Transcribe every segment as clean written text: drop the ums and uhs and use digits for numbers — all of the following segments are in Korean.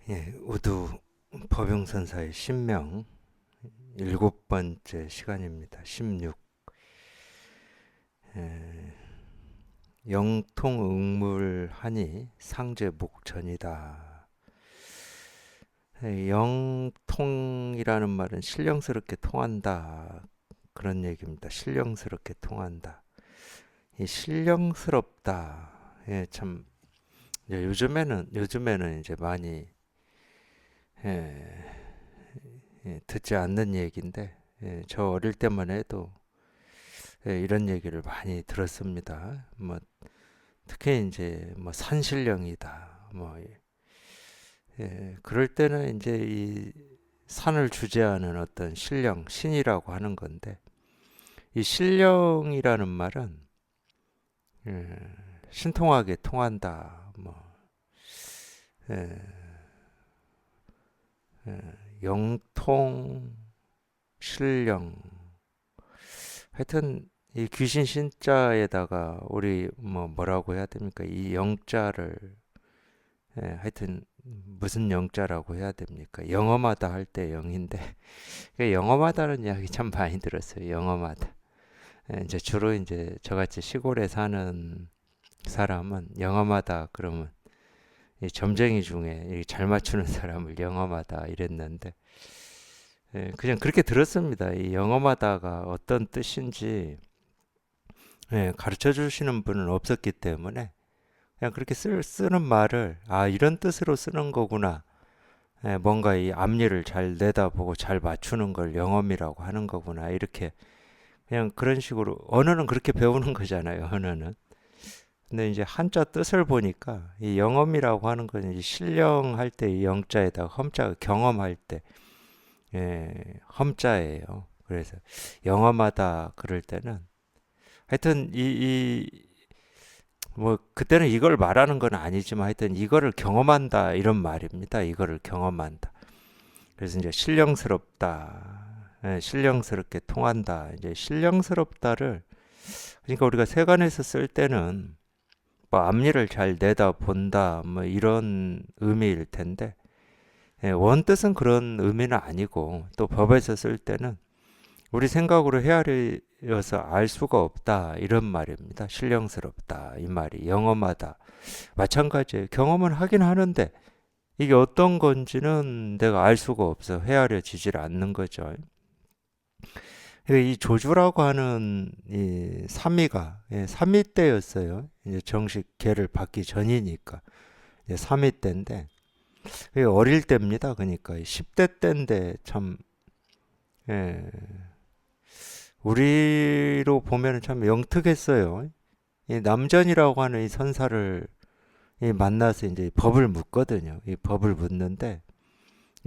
우두 법용선사의 신명 7번째 시간입니다. 16. 영통응물하니 상제목전이다. 영통이라는 말은 신령스럽게 통한다, 그런 얘기입니다. 신령스럽게 통한다. 이 신령스럽다. 참 이제 요즘에는 이제 많이 듣지 않는 얘기인데, 저 어릴 때만 해도 이런 얘기를 많이 들었습니다. 뭐 특히 이제 뭐 산신령이다, 뭐 그럴 때는 이제 이 산을 주재하는 어떤 신령, 신이라고 하는 건데, 이 신령이라는 말은 예, 신통하게 통한다, 뭐 예, 영통, 신령, 하여튼 이 귀신 신자에다가 우리 뭐라고 해야 됩니까? 이 영자를 하여튼 무슨 영자라고 해야 됩니까? 영험하다 할 때 영인데 영험하다는 이야기 참 많이 들었어요. 영험하다. 이제 주로 이제 저같이 시골에 사는 사람은 영험하다 그러면 이 점쟁이 중에 잘 맞추는 사람을 영험하다 이랬는데, 그냥 그렇게 들었습니다. 이 영험하다가 어떤 뜻인지 가르쳐 주시는 분은 없었기 때문에 그냥 그렇게 쓰는 말을, 아, 이런 뜻으로 쓰는 거구나, 뭔가 이 앞니를 잘 내다보고 잘 맞추는 걸 영험이라고 하는 거구나, 이렇게 그냥 그런 식으로, 언어는 그렇게 배우는 거잖아요, 언어는. 근데 이제 한자 뜻을 보니까 이 영험이라고 하는 건 이제 신령할 때 이 영자에다가 험자, 경험할 때 험자예요. 그래서 영험하다 그럴 때는 하여튼 뭐 그때는 이걸 말하는 건 아니지만 하여튼 이거를 경험한다 이런 말입니다. 이거를 경험한다. 그래서 이제 신령스럽다, 신령스럽게 통한다. 이제 신령스럽다를, 그러니까 우리가 세간에서 쓸 때는 뭐 앞니를 잘 내다 본다 뭐 이런 의미일 텐데, 원뜻은 그런 의미는 아니고, 또 법에서 쓸 때는 우리 생각으로 헤아려서 알 수가 없다 이런 말입니다. 신령스럽다 이 말이, 영험하다 마찬가지예요. 경험은 하긴 하는데 이게 어떤 건지는 내가 알 수가 없어, 헤아려지질 않는 거죠. 이 조주라고 하는 이 삼위가, 삼위 때였어요. 이제 정식 계를 받기 전이니까 이제 삼위 때인데, 어릴 때입니다. 그러니까 10대 때인데 참, 예, 우리로 보면 참 영특했어요. 이 남전이라고 하는 이 선사를 만나서 이제 법을 묻거든요. 이 법을 묻는데,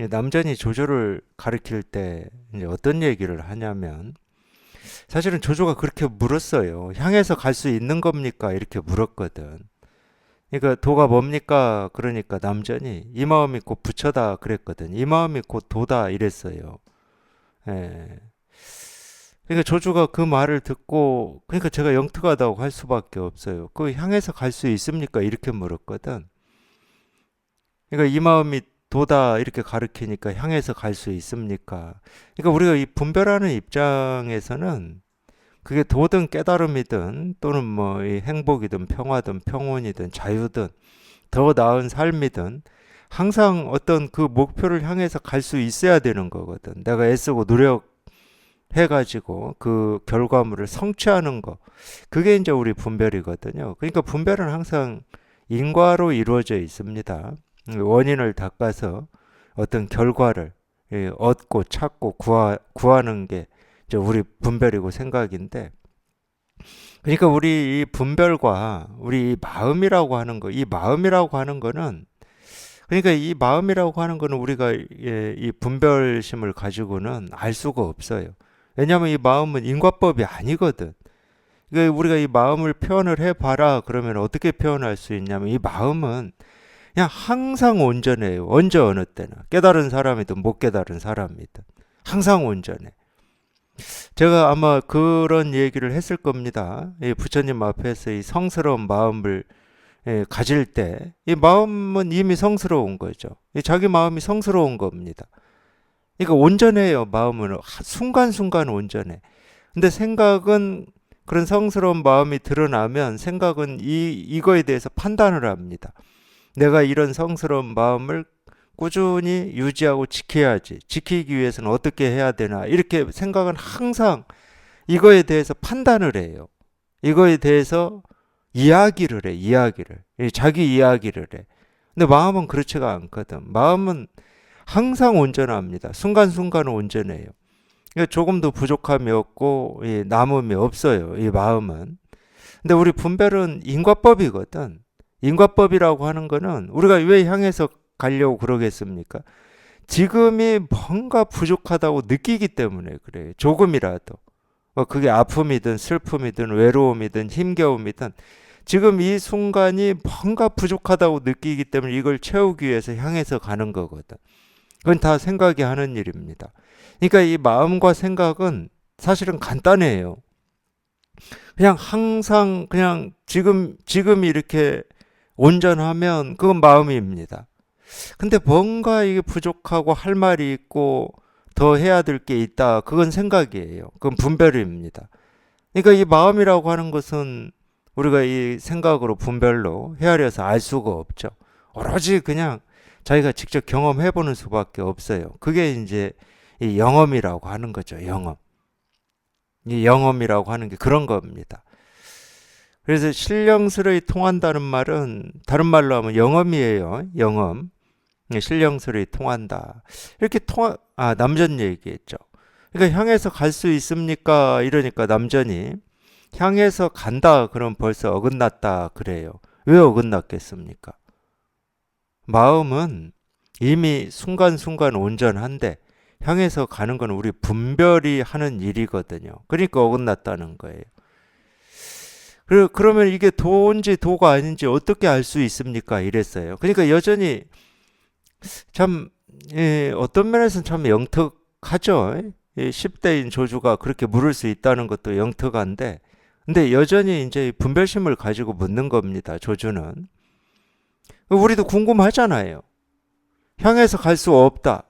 이 남전이 조조를 가르칠 때 이제 어떤 얘기를 하냐면, 사실은 조조가 그렇게 물었어요. 향해서 갈 수 있는 겁니까? 이렇게 물었거든. 그러니까 도가 뭡니까? 그러니까 남전이 이 마음이 곧 부처다 그랬거든. 이 마음이 곧 도다 이랬어요. 예. 그러니까 조주가 그 말을 듣고, 그러니까 제가 영특하다고 할 수밖에 없어요. 그 향해서 갈 수 있습니까? 이렇게 물었거든. 그러니까 이 마음이 도다 이렇게 가르치니까 향해서 갈 수 있습니까? 그러니까 우리가 이 분별하는 입장에서는 그게 도든 깨달음이든 또는 뭐 이 행복이든 평화든 평온이든 자유든 더 나은 삶이든 항상 어떤 그 목표를 향해서 갈 수 있어야 되는 거거든. 내가 애쓰고 노력해가지고 그 결과물을 성취하는 거. 그게 이제 우리 분별이거든요. 그러니까 분별은 항상 인과로 이루어져 있습니다. 원인을 닦아서 어떤 결과를 얻고 찾고 구하는 게 이제 우리 분별이고 생각인데, 그러니까 우리 이 분별과 우리 이 마음이라고 하는 거, 이 마음이라고 하는 거는, 그러니까 이 마음이라고 하는 거는 우리가 이 분별심을 가지고는 알 수가 없어요. 왜냐하면 이 마음은 인과법이 아니거든. 그러니까 우리가 이 마음을 표현을 해봐라 그러면 어떻게 표현할 수 있냐면, 이 마음은 그냥 항상 온전해요. 언제 어느 때나. 깨달은 사람이든 못 깨달은 사람이든 항상 온전해. 제가 아마 그런 얘기를 했을 겁니다. 이 부처님 앞에서 이 성스러운 마음을 가질 때 이 마음은 이미 성스러운 거죠. 자기 마음이 성스러운 겁니다. 그러니까 온전해요. 마음은 순간순간 온전해. 근데 생각은 그런 성스러운 마음이 드러나면 생각은 이거에 대해서 판단을 합니다. 내가 이런 성스러운 마음을 꾸준히 유지하고 지켜야지. 지키기 위해서는 어떻게 해야 되나. 이렇게 생각은 항상 이거에 대해서 판단을 해요. 이거에 대해서 이야기를 해, 이야기를. 자기 이야기를 해. 근데 마음은 그렇지가 않거든. 마음은 항상 온전합니다. 순간순간 온전해요. 그러니까 조금도 부족함이 없고 남음이 없어요. 이 마음은. 근데 우리 분별은 인과법이거든. 인과법이라고 하는 거는 우리가 왜 향해서 가려고 그러겠습니까? 지금이 뭔가 부족하다고 느끼기 때문에 그래요. 조금이라도. 그게 아픔이든 슬픔이든 외로움이든 힘겨움이든 지금 이 순간이 뭔가 부족하다고 느끼기 때문에 이걸 채우기 위해서 향해서 가는 거거든. 그건 다 생각이 하는 일입니다. 그러니까 이 마음과 생각은 사실은 간단해요. 그냥 항상 그냥 지금 이렇게 온전하면 그건 마음입니다. 근데 뭔가 이게 부족하고 할 말이 있고 더 해야 될 게 있다. 그건 생각이에요. 그건 분별입니다. 그러니까 이 마음이라고 하는 것은 우리가 이 생각으로 분별로 헤아려서 알 수가 없죠. 오로지 그냥 자기가 직접 경험해 보는 수밖에 없어요. 그게 이제 이 영험이라고 하는 거죠. 영험. 이 영험이라고 하는 게 그런 겁니다. 그래서 신령스레 통한다는 말은 다른 말로 하면 영험이에요. 영험. 신령스레 통한다. 이렇게 남전 얘기했죠. 그러니까 향해서 갈 수 있습니까? 이러니까 남전이 향해서 간다 그럼 벌써 어긋났다 그래요. 왜 어긋났겠습니까? 마음은 이미 순간순간 온전한데 향해서 가는 건 우리 분별이 하는 일이거든요. 그러니까 어긋났다는 거예요. 그러면 이게 도인지 도가 아닌지 어떻게 알 수 있습니까? 이랬어요. 그러니까 여전히 참 어떤 면에서는 참 영특하죠. 10대인 조주가 그렇게 물을 수 있다는 것도 영특한데 근데 여전히 이제 분별심을 가지고 묻는 겁니다. 조주는. 우리도 궁금하잖아요. 향해서 갈 수 없다.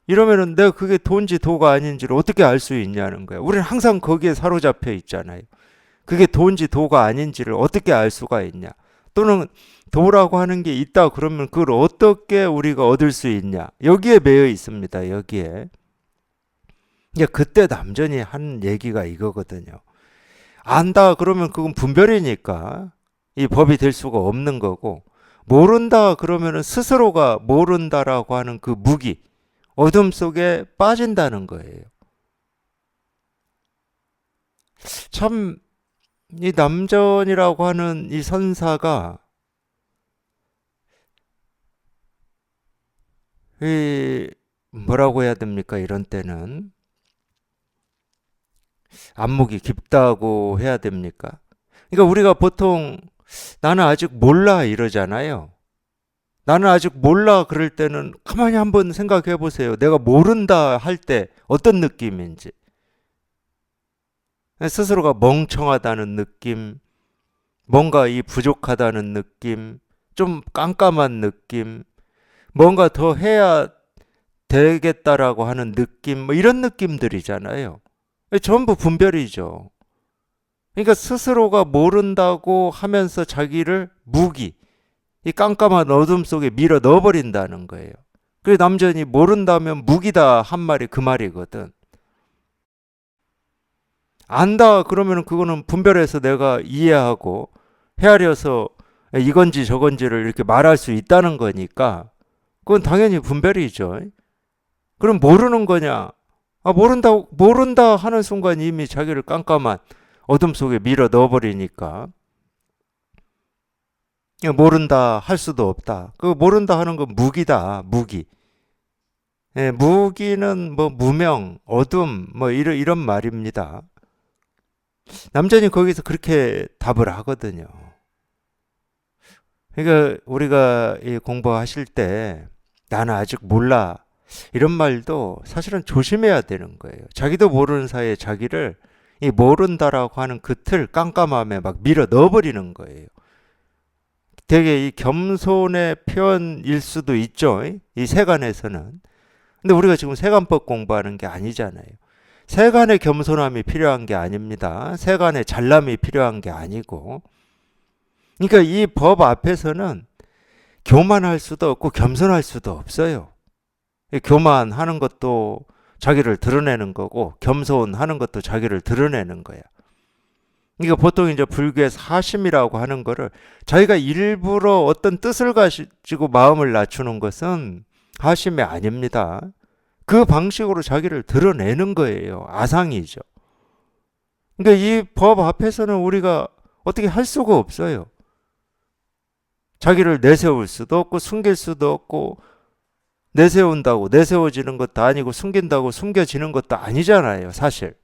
이러면은 내가 그게 도인지 도가 아닌지를 어떻게 알 수 있냐는 거야. 우리는 항상 거기에 사로잡혀 있잖아요. 그게 도인지 도가 아닌지를 어떻게 알 수가 있냐. 또는 도라고 하는 게 있다 그러면 그걸 어떻게 우리가 얻을 수 있냐. 여기에 매여 있습니다. 여기에. 이제 그때 남전이 한 얘기가 이거거든요. 안다 그러면 그건 분별이니까 이 법이 될 수가 없는 거고 모른다 그러면은 스스로가 모른다라고 하는 그 무기 어둠 속에 빠진다는 거예요. 참 이 남전이라고 하는 이 선사가 이 뭐라고 해야 됩니까? 이런 때는 안목이 깊다고 해야 됩니까? 그러니까 우리가 보통 나는 아직 몰라 이러잖아요. 나는 아직 몰라 그럴 때는 가만히 한번 생각해 보세요. 내가 모른다 할 때 어떤 느낌인지. 스스로가 멍청하다는 느낌, 뭔가 이 부족하다는 느낌, 좀 깜깜한 느낌, 뭔가 더 해야 되겠다라고 하는 느낌, 뭐 이런 느낌들이잖아요. 전부 분별이죠. 그러니까 스스로가 모른다고 하면서 자기를 무기, 이 깜깜한 어둠 속에 밀어 넣어버린다는 거예요. 그래서 남전이 모른다면 무기다 한 말이 그 말이거든. 안다 그러면 그거는 분별해서 내가 이해하고 헤아려서 이건지 저건지를 이렇게 말할 수 있다는 거니까 그건 당연히 분별이죠. 그럼 모르는 거냐? 모른다 하는 순간 이미 자기를 깜깜한 어둠 속에 밀어 넣어버리니까 모른다 할 수도 없다. 그 모른다 하는 건 무기다, 무기. 무기는 뭐 무명, 어둠 뭐 이런 말입니다. 남전이 거기서 그렇게 답을 하거든요. 그러니까 우리가 이 공부하실 때 나는 아직 몰라 이런 말도 사실은 조심해야 되는 거예요. 자기도 모르는 사이에 자기를 이 모른다라고 하는 그 틀 깜깜함에 막 밀어 넣어버리는 거예요. 되게 이 겸손의 표현일 수도 있죠. 이 세간에서는. 근데 우리가 지금 세간법 공부하는 게 아니잖아요. 세간의 겸손함이 필요한 게 아닙니다. 세간의 잘남이 필요한 게 아니고. 그러니까 이 법 앞에서는 교만할 수도 없고 겸손할 수도 없어요. 교만하는 것도 자기를 드러내는 거고 겸손하는 것도 자기를 드러내는 거야. 그러니까 보통 이제 불교의 사심이라고 하는 거를 자기가 일부러 어떤 뜻을 가지고 마음을 낮추는 것은 하심이 아닙니다. 그 방식으로 자기를 드러내는 거예요. 아상이죠. 그러니까 이 법 앞에서는 우리가 어떻게 할 수가 없어요. 자기를 내세울 수도 없고 숨길 수도 없고 내세운다고 내세워지는 것도 아니고 숨긴다고 숨겨지는 것도 아니잖아요. 사실.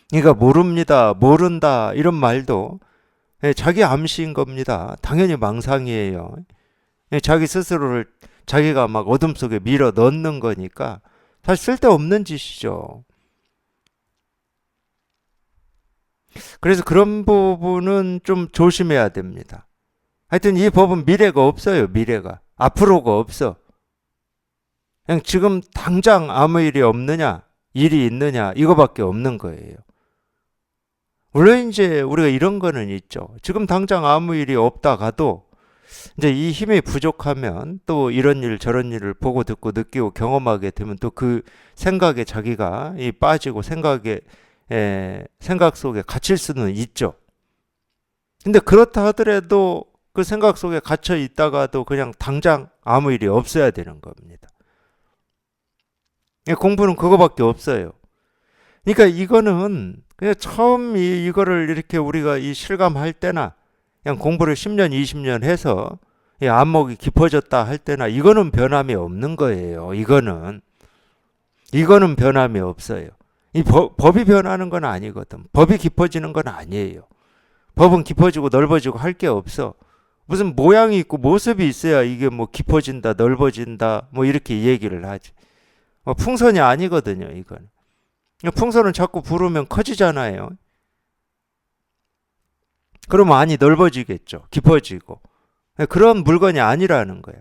그러니까 모릅니다. 모른다 이런 말도 자기 암시인 겁니다. 당연히 망상이에요. 자기 스스로를 자기가 막 어둠 속에 밀어 넣는 거니까 사실 쓸데없는 짓이죠. 그래서 그런 부분은 좀 조심해야 됩니다. 하여튼 이 법은 미래가 없어요. 미래가. 앞으로가 없어. 그냥 지금 당장 아무 일이 없느냐, 일이 있느냐 이거밖에 없는 거예요. 물론 이제 우리가 이런 거는 있죠. 지금 당장 아무 일이 없다가도 이제 이 힘이 부족하면 또 이런 일 저런 일을 보고 듣고 느끼고 경험하게 되면 또 그 생각에 자기가 빠지고 생각 속에 갇힐 수는 있죠. 근데 그렇다 하더라도 그 생각 속에 갇혀 있다가도 그냥 당장 아무 일이 없어야 되는 겁니다. 공부는 그거밖에 없어요. 그러니까 이거는 그냥 처음 이거를 이렇게 우리가 이 실감할 때나 그냥 공부를 10년, 20년 해서 이 안목이 깊어졌다 할 때나 이거는 변함이 없는 거예요. 이거는 변함이 없어요. 이 법이 변하는 건 아니거든. 법이 깊어지는 건 아니에요. 법은 깊어지고 넓어지고 할 게 없어. 무슨 모양이 있고 모습이 있어야 이게 뭐 깊어진다, 넓어진다, 뭐 이렇게 얘기를 하지. 풍선이 아니거든요, 이건. 풍선은 자꾸 부르면 커지잖아요. 그러면 안이 넓어지겠죠. 깊어지고. 그런 물건이 아니라는 거야.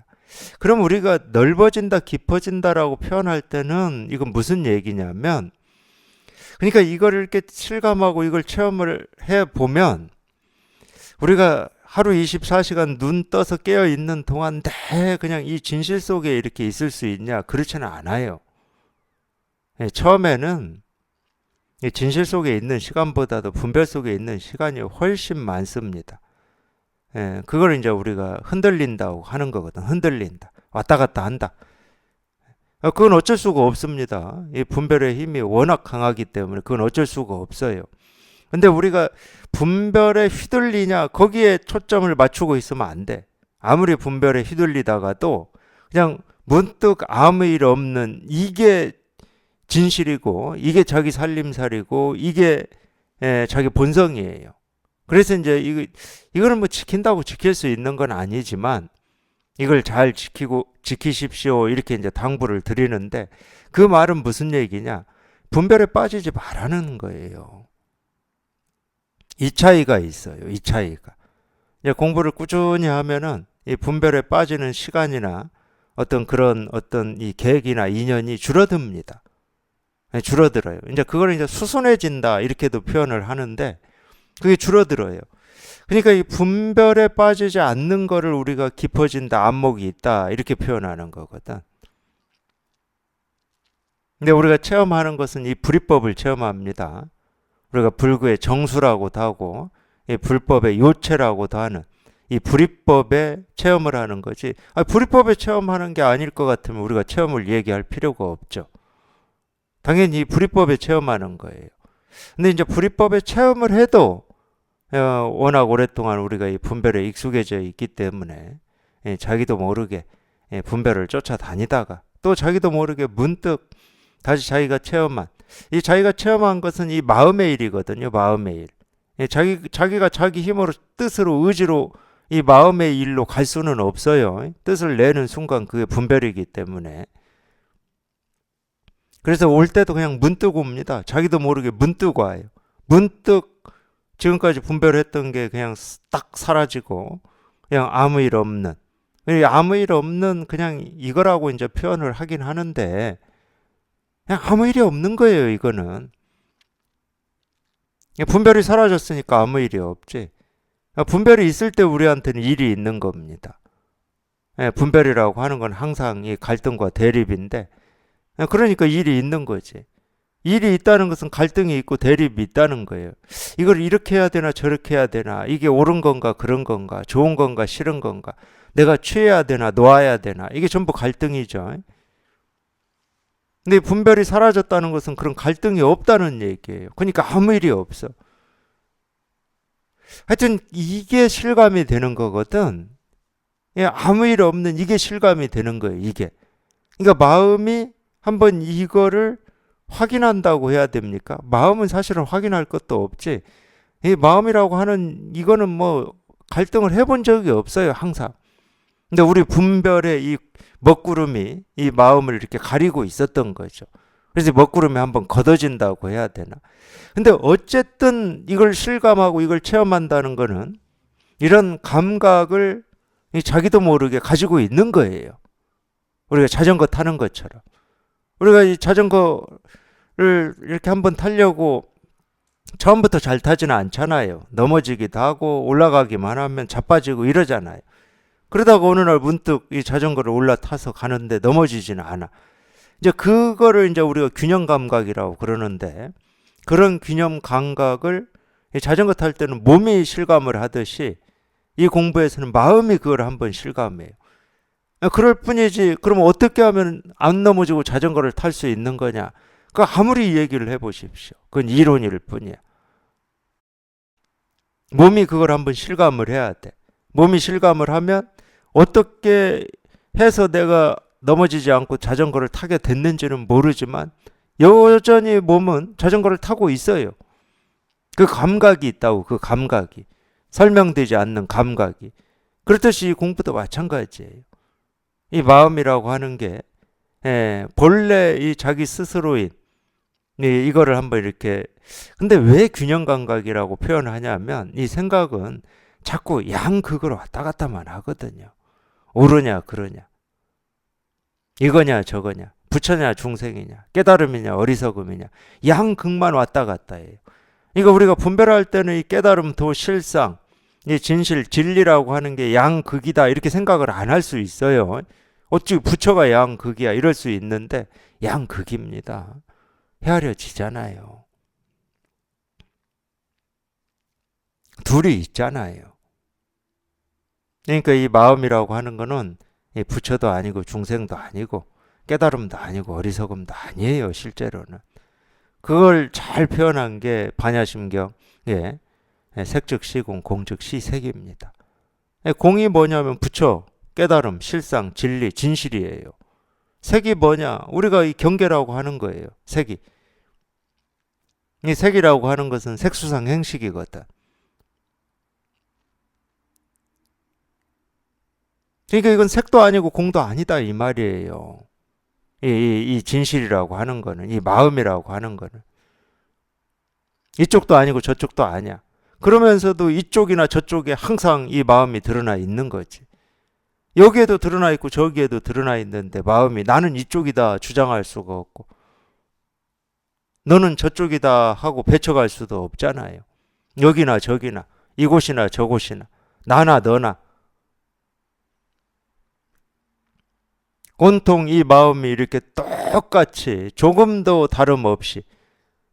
그럼 우리가 넓어진다, 깊어진다라고 표현할 때는 이건 무슨 얘기냐면, 그러니까 이걸 이렇게 실감하고 이걸 체험을 해보면 우리가 하루 24시간 눈 떠서 깨어 있는 동안 그냥 이 진실 속에 이렇게 있을 수 있냐? 그렇지는 않아요. 처음에는 진실 속에 있는 시간보다도 분별 속에 있는 시간이 훨씬 많습니다. 그걸 이제 우리가 흔들린다고 하는 거거든. 흔들린다. 왔다 갔다 한다. 그건 어쩔 수가 없습니다. 이 분별의 힘이 워낙 강하기 때문에 그건 어쩔 수가 없어요. 근데 우리가 분별에 휘둘리냐 거기에 초점을 맞추고 있으면 안 돼. 아무리 분별에 휘둘리다가도 그냥 문득 아무 일 없는 이게 진실이고 이게 자기 살림살이고 이게 자기 본성이에요. 그래서 이제 이거는 뭐 지킨다고 지킬 수 있는 건 아니지만 이걸 잘 지키십시오 이렇게 이제 당부를 드리는데 그 말은 무슨 얘기냐? 분별에 빠지지 말라는 거예요. 이 차이가 있어요. 이 차이가. 이제 공부를 꾸준히 하면은 이 분별에 빠지는 시간이나 어떤 이 계획이나 인연이 줄어듭니다. 줄어들어요. 이제 그걸 이제 수순해진다 이렇게도 표현을 하는데 그게 줄어들어요. 그러니까 이 분별에 빠지지 않는 거를 우리가 깊어진다, 안목이 있다 이렇게 표현하는 거거든. 근데 우리가 체험하는 것은 이 불이법을 체험합니다. 우리가 불교의 정수라고도 하고 이 불법의 요체라고도 하는 이 불이법에 체험을 하는 거지. 불이법에 체험하는 게 아닐 것 같으면 우리가 체험을 얘기할 필요가 없죠. 당연히 불이법에 체험하는 거예요. 근데 이제 불이법에 체험을 해도 워낙 오랫동안 우리가 이 분별에 익숙해져 있기 때문에 자기도 모르게 분별을 쫓아다니다가 또 자기도 모르게 문득 다시 자기가 체험한 것은 이 마음의 일이거든요. 마음의 일. 자기가 자기 힘으로 뜻으로 의지로 이 마음의 일로 갈 수는 없어요. 뜻을 내는 순간 그게 분별이기 때문에. 그래서 올 때도 그냥 문득 옵니다. 자기도 모르게 문득 와요. 문득 지금까지 분별했던 게 그냥 딱 사라지고 그냥 아무 일 없는, 아무 일 없는 그냥 이거라고 이제 표현을 하긴 하는데, 그냥 아무 일이 없는 거예요, 이거는. 분별이 사라졌으니까 아무 일이 없지. 분별이 있을 때 우리한테는 일이 있는 겁니다. 분별이라고 하는 건 항상 이 갈등과 대립인데, 그러니까 일이 있는 거지. 일이 있다는 것은 갈등이 있고 대립이 있다는 거예요. 이걸 이렇게 해야 되나 저렇게 해야 되나, 이게 옳은 건가 그런 건가, 좋은 건가 싫은 건가, 내가 취해야 되나 놓아야 되나, 이게 전부 갈등이죠. 근데 분별이 사라졌다는 것은 그런 갈등이 없다는 얘기예요. 그러니까 아무 일이 없어. 하여튼 이게 실감이 되는 거거든. 아무 일 없는 이게 실감이 되는 거예요, 이게. 그러니까 마음이 한번 이거를 확인한다고 해야 됩니까? 마음은 사실은 확인할 것도 없지. 이 마음이라고 하는 이거는 뭐 갈등을 해본 적이 없어요, 항상. 근데 우리 분별의 이 먹구름이 이 마음을 이렇게 가리고 있었던 거죠. 그래서 먹구름이 한번 걷어진다고 해야 되나. 근데 어쨌든 이걸 실감하고 이걸 체험한다는 거는 이런 감각을 자기도 모르게 가지고 있는 거예요. 우리가 자전거 타는 것처럼. 우리가 이 자전거를 이렇게 한번 타려고 처음부터 잘 타지는 않잖아요. 넘어지기도 하고 올라가기만 하면 자빠지고 이러잖아요. 그러다가 어느 날 문득 이 자전거를 올라타서 가는데 넘어지지는 않아. 이제 그거를 이제 우리가 균형 감각이라고 그러는데, 그런 균형 감각을 자전거 탈 때는 몸이 실감을 하듯이 이 공부에서는 마음이 그걸 한번 실감해요. 그럴 뿐이지. 그럼 어떻게 하면 안 넘어지고 자전거를 탈 수 있는 거냐? 그 아무리 얘기를 해보십시오. 그건 이론일 뿐이야. 몸이 그걸 한번 실감을 해야 돼. 몸이 실감을 하면 어떻게 해서 내가 넘어지지 않고 자전거를 타게 됐는지는 모르지만 여전히 몸은 자전거를 타고 있어요. 그 감각이 있다고. 그 감각이 설명되지 않는 감각이. 그렇듯이 이 공부도 마찬가지예요. 이 마음이라고 하는 게 본래 이 자기 스스로인 이거를 한번 이렇게. 근데 왜 균형 감각이라고 표현하냐면 이 생각은 자꾸 양극으로 왔다 갔다만 하거든요. 옳으냐 그러냐, 이거냐 저거냐, 부처냐 중생이냐, 깨달음이냐 어리석음이냐, 양극만 왔다 갔다 해요. 이거 우리가 분별할 때는 이 깨달음, 도, 실상, 이 진실, 진리라고 하는 게 양극이다 이렇게 생각을 안 할 수 있어요. 어찌 부처가 양극이야 이럴 수 있는데 양극입니다. 헤아려지잖아요. 둘이 있잖아요. 그러니까 이 마음이라고 하는 거는 부처도 아니고 중생도 아니고 깨달음도 아니고 어리석음도 아니에요. 실제로는. 그걸 잘 표현한 게 반야심경 색즉 시공, 공즉 시색입니다. 공이 뭐냐면 부처, 깨달음, 실상, 진리, 진실이에요. 색이 뭐냐? 우리가 이 경계라고 하는 거예요. 색이. 이 색이라고 하는 것은 색수상 행식이거든. 그러니까 이건 색도 아니고 공도 아니다 이 말이에요. 이 진실이라고 하는 거는, 이 마음이라고 하는 거는 이쪽도 아니고 저쪽도 아니야. 그러면서도 이쪽이나 저쪽에 항상 이 마음이 드러나 있는 거지. 여기에도 드러나 있고 저기에도 드러나 있는데 마음이 나는 이쪽이다 주장할 수가 없고 너는 저쪽이다 하고 배척할 수도 없잖아요. 여기나 저기나 이곳이나 저곳이나 나나 너나 온통 이 마음이 이렇게 똑같이 조금도 다름없이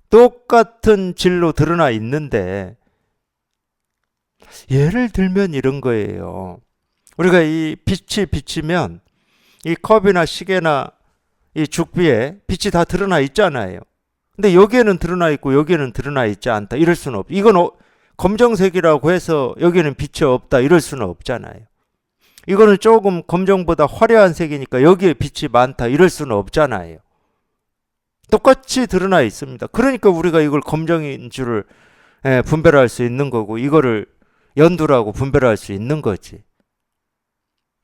똑같은 질로 드러나 있는데, 예를 들면 이런 거예요. 우리가 이 빛이 비치면 이 컵이나 시계나 이 죽비에 빛이 다 드러나 있잖아요. 근데 여기에는 드러나 있고 여기에는 드러나 있지 않다 이럴 수는 없. 이건 검정색이라고 해서 여기는 빛이 없다 이럴 수는 없잖아요. 이거는 조금 검정보다 화려한 색이니까 여기에 빛이 많다 이럴 수는 없잖아요. 똑같이 드러나 있습니다. 그러니까 우리가 이걸 검정인 줄을 분별할 수 있는 거고 이거를 연두라고 분별할 수 있는 거지.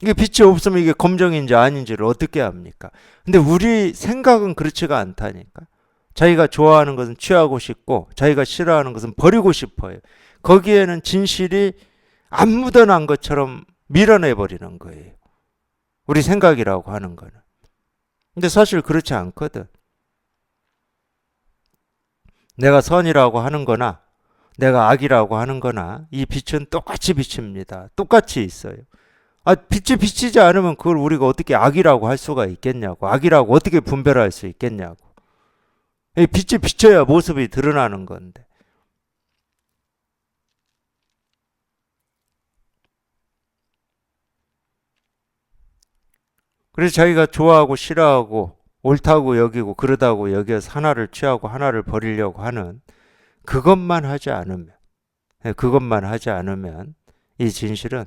이게 빛이 없으면 이게 검정인지 아닌지를 어떻게 합니까? 근데 우리 생각은 그렇지가 않다니까. 자기가 좋아하는 것은 취하고 싶고 자기가 싫어하는 것은 버리고 싶어요. 거기에는 진실이 안 묻어난 것처럼 밀어내 버리는 거예요. 우리 생각이라고 하는 거는. 근데 사실 그렇지 않거든. 내가 선이라고 하는 거나 내가 악이라고 하는 거나 이 빛은 똑같이 비칩니다. 똑같이 있어요. 빛이 비치지 않으면 그걸 우리가 어떻게 악이라고 할 수가 있겠냐고. 악이라고 어떻게 분별할 수 있겠냐고. 빛이 비쳐야 모습이 드러나는 건데. 그래서 자기가 좋아하고 싫어하고 옳다고 여기고 그러다고 여기서 하나를 취하고 하나를 버리려고 하는 그것만 하지 않으면, 그것만 하지 않으면 이 진실은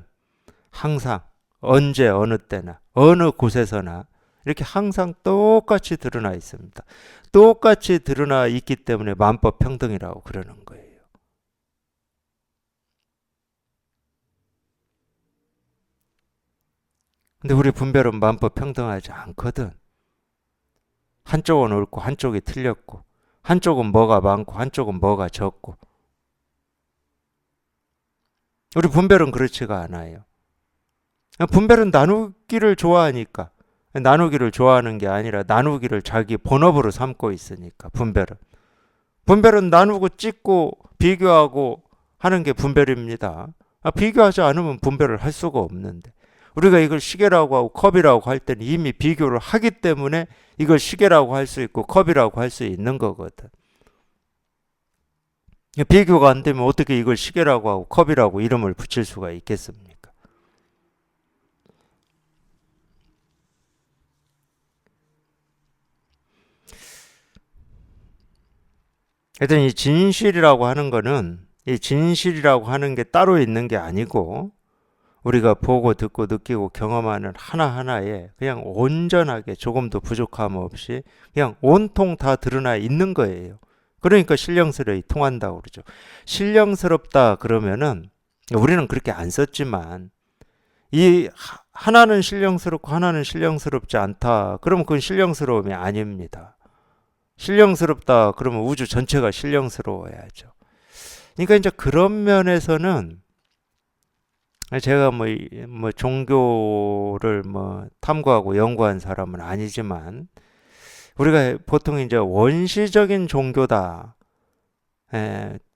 항상 언제 어느 때나 어느 곳에서나 이렇게 항상 똑같이 드러나 있습니다. 똑같이 드러나 있기 때문에 만법평등이라고 그러는 거예요. 근데 우리 분별은 만법평등하지 않거든. 한쪽은 옳고 한쪽이 틀렸고 한쪽은 뭐가 많고 한쪽은 뭐가 적고. 우리 분별은 그렇지가 않아요. 분별은 나누기를 좋아하니까. 나누기를 좋아하는 게 아니라 나누기를 자기 본업으로 삼고 있으니까. 분별은 나누고 찢고 비교하고 하는 게 분별입니다. 비교하지 않으면 분별을 할 수가 없는데, 우리가 이걸 시계라고 하고 컵이라고 할 때는 이미 비교를 하기 때문에 이걸 시계라고 할 수 있고 컵이라고 할 수 있는 거거든. 비교가 안 되면 어떻게 이걸 시계라고 하고 컵이라고 이름을 붙일 수가 있겠습니까? 하여튼 이 진실이라고 하는 거는, 이 진실이라고 하는 게 따로 있는 게 아니고 우리가 보고 듣고 느끼고 경험하는 하나하나에 그냥 온전하게 조금도 부족함 없이 그냥 온통 다 드러나 있는 거예요. 그러니까 신령스러이 통한다고 그러죠. 신령스럽다 그러면은 우리는 그렇게 안 썼지만, 이 하나는 신령스럽고 하나는 신령스럽지 않다 그러면 그건 신령스러움이 아닙니다. 신령스럽다 그러면 우주 전체가 신령스러워야죠. 그러니까 이제 그런 면에서는 제가 뭐 종교를 탐구하고 연구한 사람은 아니지만, 우리가 보통 이제 원시적인 종교다.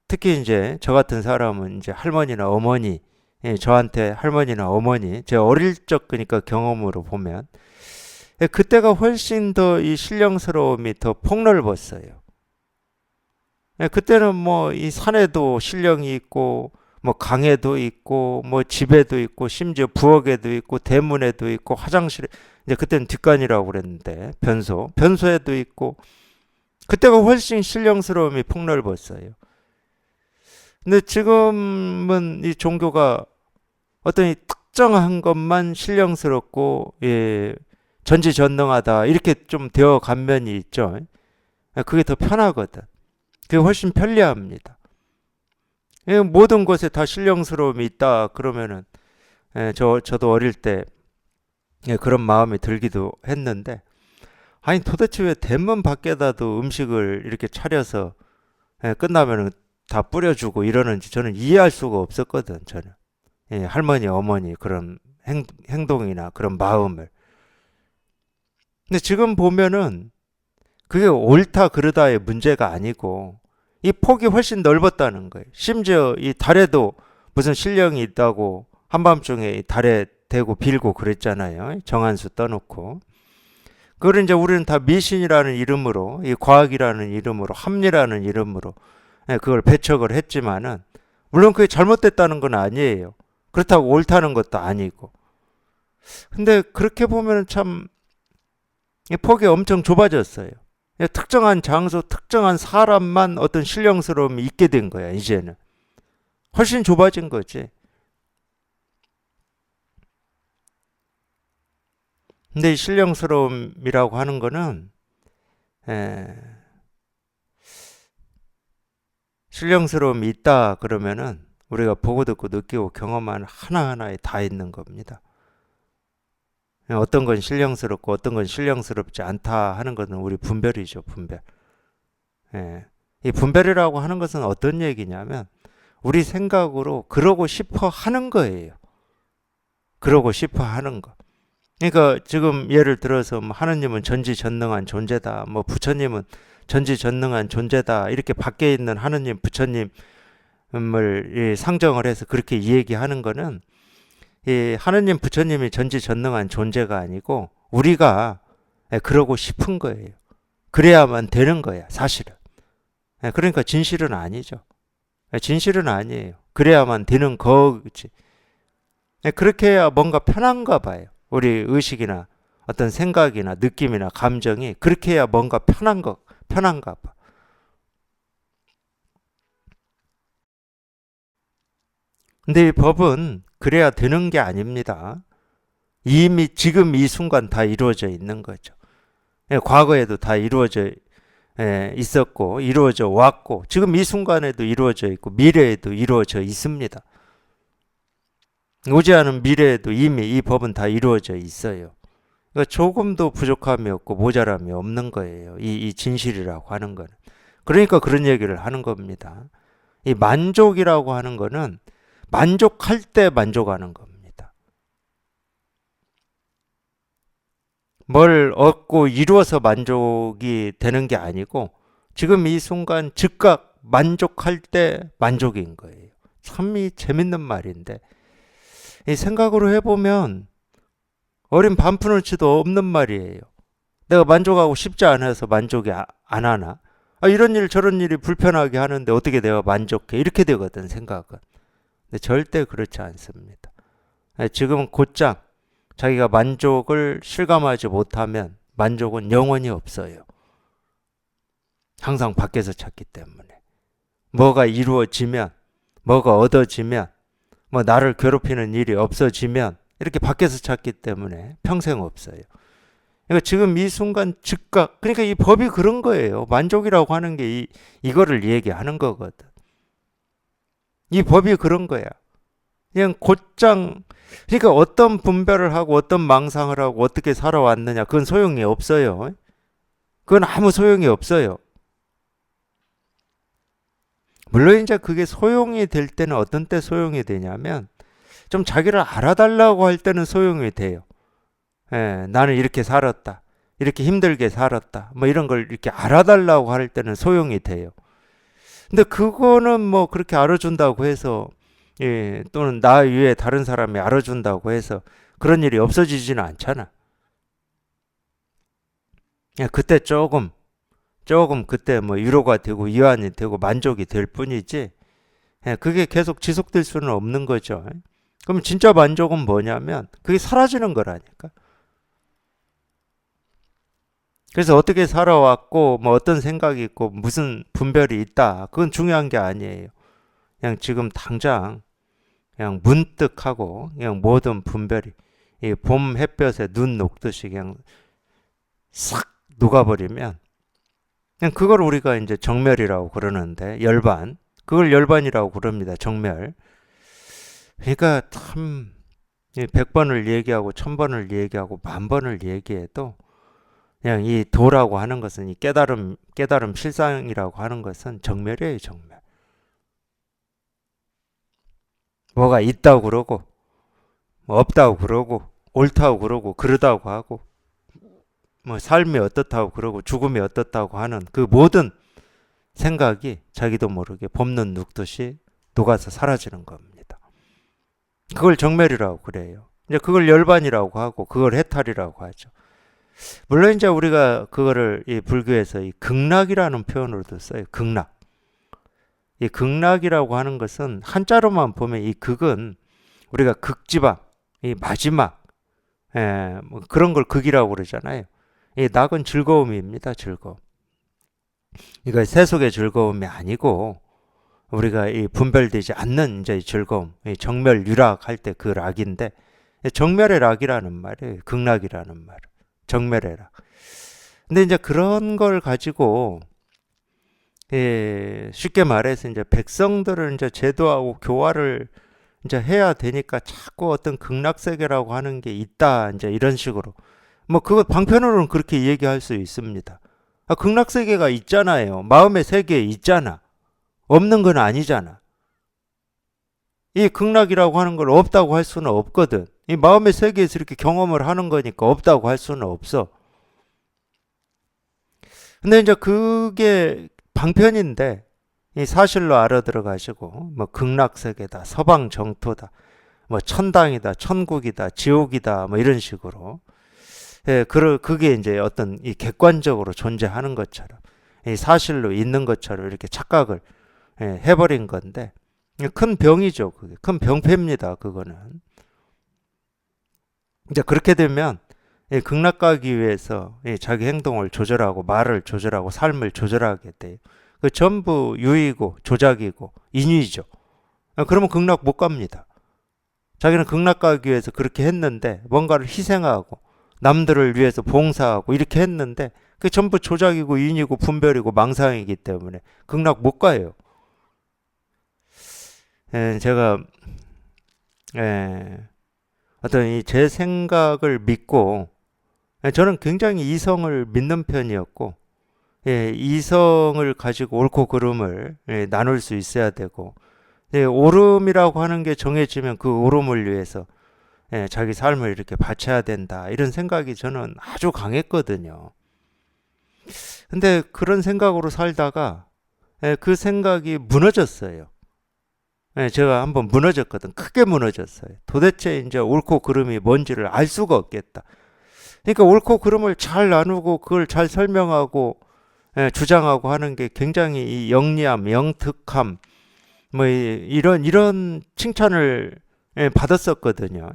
특히 이제 저 같은 사람은 이제 할머니나 어머니, 저한테 할머니나 어머니, 제 어릴 적 그러니까 경험으로 보면 그때가 훨씬 더 이 신령스러움이 더 폭넓었어요. 그때는 뭐 이 산에도 신령이 있고 뭐 강에도 있고 뭐 집에도 있고 심지어 부엌에도 있고 대문에도 있고 화장실에, 이제 그때는 뒷간이라고 그랬는데 변소에도 있고, 그때가 훨씬 신령스러움이 폭넓었어요. 근데 지금은 이 종교가 어떤 이 특정한 것만 신령스럽고 전지전능하다 이렇게 좀 되어 간 면이 있죠. 그게 더 편하거든. 그게 훨씬 편리합니다. 모든 것에 다 신령스러움이 있다 그러면은 저도 어릴 때 그런 마음이 들기도 했는데, 아니 도대체 왜 대문 밖에다도 음식을 이렇게 차려서 끝나면은 다 뿌려주고 이러는지 저는 이해할 수가 없었거든. 저는 할머니 어머니 그런 행동이나 그런 마음을. 근데 지금 보면은 그게 옳다 그르다의 문제가 아니고 이 폭이 훨씬 넓었다는 거예요. 심지어 이 달에도 무슨 신령이 있다고 한밤중에 이 달에 대고 빌고 그랬잖아요. 정한수 떠놓고. 그걸 이제 우리는 다 미신이라는 이름으로, 이 과학이라는 이름으로, 합리라는 이름으로 그걸 배척을 했지만은, 물론 그게 잘못됐다는 건 아니에요. 그렇다고 옳다는 것도 아니고. 근데 그렇게 보면은 참 폭이 엄청 좁아졌어요. 특정한 장소, 특정한 사람만 어떤 신령스러움이 있게 된 거야, 이제는. 훨씬 좁아진 거지. 근데 이 신령스러움이라고 하는 거는, 신령스러움이 있다 그러면은 우리가 보고 듣고 느끼고 경험하는 하나하나에 다 있는 겁니다. 어떤 건 신령스럽고 어떤 건 신령스럽지 않다 하는 것은 우리 분별이죠, 분별. 이 분별이라고 하는 것은 어떤 얘기냐면 우리 생각으로 그러고 싶어 하는 거예요. 그러고 싶어 하는 거. 그러니까 지금 예를 들어서 뭐 하느님은 전지전능한 존재다, 뭐 부처님은 전지전능한 존재다, 이렇게 밖에 있는 하느님, 부처님을 상정을 해서 그렇게 얘기하는 거는 이 하느님, 부처님이 전지전능한 존재가 아니고 우리가 그러고 싶은 거예요. 그래야만 되는 거야, 사실은. 그러니까 진실은 아니죠. 진실은 아니에요. 그래야만 되는 거지. 그렇게 해야 뭔가 편한가 봐요. 우리 의식이나 어떤 생각이나 느낌이나 감정이 그렇게 해야 뭔가 편한가 봐. 근데 이 법은 그래야 되는 게 아닙니다. 이미 지금 이 순간 다 이루어져 있는 거죠. 과거에도 다 이루어져 있었고, 이루어져 왔고, 지금 이 순간에도 이루어져 있고, 미래에도 이루어져 있습니다. 오지 않은 미래에도 이미 이 법은 다 이루어져 있어요. 그러니까 조금도 부족함이 없고 모자람이 없는 거예요. 이 진실이라고 하는 거는. 그러니까 그런 얘기를 하는 겁니다. 이 만족이라고 하는 거는 만족할 때 만족하는 겁니다. 뭘 얻고 이루어서 만족이 되는 게 아니고 지금 이 순간 즉각 만족할 때 만족인 거예요. 참 재밌는 말인데 이 생각으로 해보면 어린 반푼어치도 없는 말이에요. 내가 만족하고 싶지 않아서 만족이 안 하나? 이런 일 저런 일이 불편하게 하는데 어떻게 내가 만족해? 이렇게 되거든, 생각은. 근데 절대 그렇지 않습니다. 지금은 곧장 자기가 만족을 실감하지 못하면 만족은 영원히 없어요. 항상 밖에서 찾기 때문에. 뭐가 이루어지면, 뭐가 얻어지면, 뭐 나를 괴롭히는 일이 없어지면 이렇게 밖에서 찾기 때문에 평생 없어요. 그러니까 지금 이 순간 즉각, 그러니까 이 법이 그런 거예요. 만족이라고 하는 게 이거를 얘기하는 거거든. 이 법이 그런 거야. 그냥 곧장, 그러니까 어떤 분별을 하고 어떤 망상을 하고 어떻게 살아왔느냐, 그건 소용이 없어요. 그건 아무 소용이 없어요. 물론 이제 그게 소용이 될 때는 어떤 때 소용이 되냐면 좀 자기를 알아달라고 할 때는 소용이 돼요. 나는 이렇게 살았다. 이렇게 힘들게 살았다. 뭐 이런 걸 이렇게 알아달라고 할 때는 소용이 돼요. 근데 그거는 뭐 그렇게 알아준다고 해서 또는 나 위에 다른 사람이 알아준다고 해서 그런 일이 없어지지는 않잖아. 그때 조금 그때 뭐 위로가 되고 위안이 되고 만족이 될 뿐이지 그게 계속 지속될 수는 없는 거죠. 그럼 진짜 만족은 뭐냐면 그게 사라지는 거라니까. 그래서 어떻게 살아왔고 뭐 어떤 생각이 있고 무슨 분별이 있다, 그건 중요한 게 아니에요. 그냥 지금 당장 그냥 문득하고 그냥 모든 분별이 이 봄 햇볕에 눈 녹듯이 그냥 싹 녹아버리면 그냥 그걸 우리가 이제 정멸이라고 그러는데, 열반, 그걸 열반이라고 그럽니다. 정멸. 그러니까 참 100번을 얘기하고 1000번을 얘기하고 10,000번을 얘기해도 그냥 이 도라고 하는 것은 이 깨달음 실상이라고 하는 것은 정멸이에요, 정멸. 뭐가 있다고 그러고 뭐 없다고 그러고 옳다고 그러고 그러다고 하고 뭐 삶이 어떻다고 그러고 죽음이 어떻다고 하는 그 모든 생각이 자기도 모르게 봄눈 눕듯이 녹아서 사라지는 겁니다. 그걸 정멸이라고 그래요. 이제 그걸 열반이라고 하고 그걸 해탈이라고 하죠. 물론 이제 우리가 그거를 이 불교에서 이 극락이라는 표현으로도 써요. 극락. 이 극락이라고 하는 것은 한자로만 보면 이 극은 우리가 극지방, 이 마지막, 뭐 그런 걸 극이라고 그러잖아요. 이 낙은 즐거움입니다. 즐거움. 이거 세속의 즐거움이 아니고 우리가 이 분별되지 않는 이제 즐거움, 이 정멸 유락 할 때 그 락인데 정멸의 락이라는 말이에요. 극락이라는 말. 정멸의 락. 근데 이제 그런 걸 가지고 쉽게 말해서 이제 백성들을 이제 제도하고 교화를 이제 해야 되니까 자꾸 어떤 극락 세계라고 하는 게 있다, 이제 이런 식으로. 뭐 그거 방편으로는 그렇게 얘기할 수 있습니다. 극락 세계가 있잖아요. 마음의 세계에 있잖아. 없는 건 아니잖아. 이 극락이라고 하는 걸 없다고 할 수는 없거든. 이 마음의 세계에서 이렇게 경험을 하는 거니까 없다고 할 수는 없어. 근데 이제 그게 방편인데 이 사실로 알아들어가시고 뭐 극락세계다, 서방 정토다, 뭐 천당이다, 천국이다, 지옥이다, 뭐 이런 식으로 그게 이제 어떤 이 객관적으로 존재하는 것처럼 이 사실로 있는 것처럼 이렇게 착각을 해버린 건데 큰 병이죠. 그게 큰 병폐입니다. 그거는 이제 그렇게 되면 극락 가기 위해서 자기 행동을 조절하고 말을 조절하고 삶을 조절하게 돼요. 그 전부 유의고 조작이고 인위죠. 그러면 극락 못 갑니다. 자기는 극락 가기 위해서 그렇게 했는데 뭔가를 희생하고 남들을 위해서 봉사하고 이렇게 했는데 그 전부 조작이고 인위고 분별이고 망상이기 때문에 극락 못 가요. 제가 어떤 제 생각을 믿고 저는 굉장히 이성을 믿는 편이었고 이성을 가지고 옳고 그름을 나눌 수 있어야 되고 옳음이라고 하는 게 정해지면 그 옳음을 위해서 자기 삶을 이렇게 바쳐야 된다 이런 생각이 저는 아주 강했거든요. 근데 그런 생각으로 살다가 그 생각이 무너졌어요. 제가 한번 무너졌거든. 크게 무너졌어요. 도대체 이제 옳고 그름이 뭔지를 알 수가 없겠다. 그러니까 옳고 그름을 잘 나누고 그걸 잘 설명하고 주장하고 하는 게 굉장히 이 영리함, 영특함 뭐 이런 칭찬을 받았었거든요.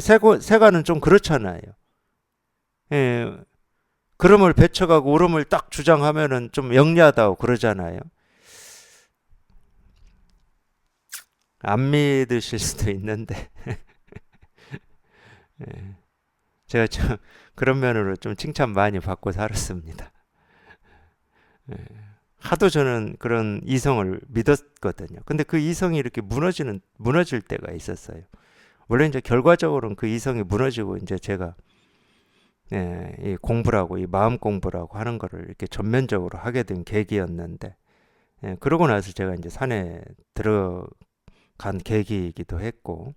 세가는 좀 그렇잖아요. 그름을 배쳐가고 옳음을 딱 주장하면은 좀 영리하다고 그러잖아요. 안 믿으실 수도 있는데 제가 좀 그런 면으로 좀 칭찬 많이 받고 살았습니다. 하도 저는 그런 이성을 믿었거든요. 근데 그 이성이 이렇게 무너질 때가 있었어요. 물론 이제 결과적으로는 그 이성이 무너지고 이제 제가 이 공부라고 이 마음 공부라고 하는 거를 이렇게 전면적으로 하게 된 계기였는데 그러고 나서 제가 이제 산에 들어간 계기이기도 했고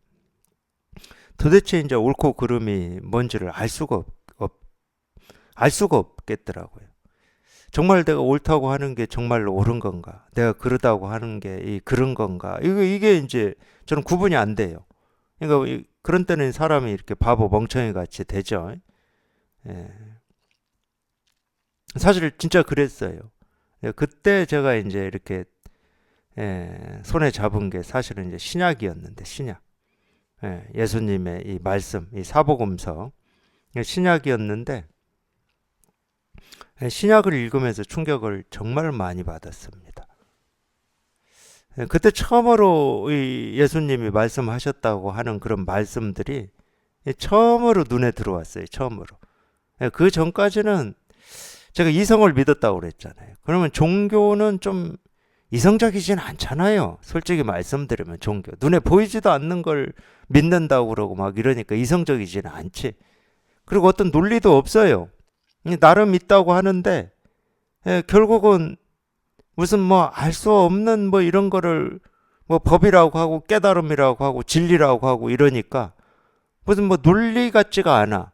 도대체 이제 옳고 그름이 뭔지를 알 수가 없겠더라고요. 정말 내가 옳다고 하는 게 정말로 옳은 건가? 내가 그러다고 하는 게 그런 건가? 이게 이제 저는 구분이 안 돼요. 그러니까 그런 때는 사람이 이렇게 바보 멍청이 같이 되죠. 사실 진짜 그랬어요. 그때 제가 이제 이렇게 손에 잡은 게 사실은 이제 신약이었는데 신약. 예수님의 이 말씀, 이 사복음서 신약이었는데 신약을 읽으면서 충격을 정말 많이 받았습니다. 그때 처음으로 예수님이 말씀하셨다고 하는 그런 말씀들이 처음으로 눈에 들어왔어요. 처음으로. 그 전까지는 제가 이성을 믿었다고 그랬잖아요. 그러면 종교는 좀 이성적이진 않잖아요. 솔직히 말씀드리면 종교. 눈에 보이지도 않는 걸 믿는다고 그러고 막 이러니까 이성적이지는 않지. 그리고 어떤 논리도 없어요. 나름 있다고 하는데 결국은 무슨 뭐 알 수 없는 뭐 이런 거를 뭐 법이라고 하고 깨달음이라고 하고 진리라고 하고 이러니까 무슨 뭐 논리 같지가 않아.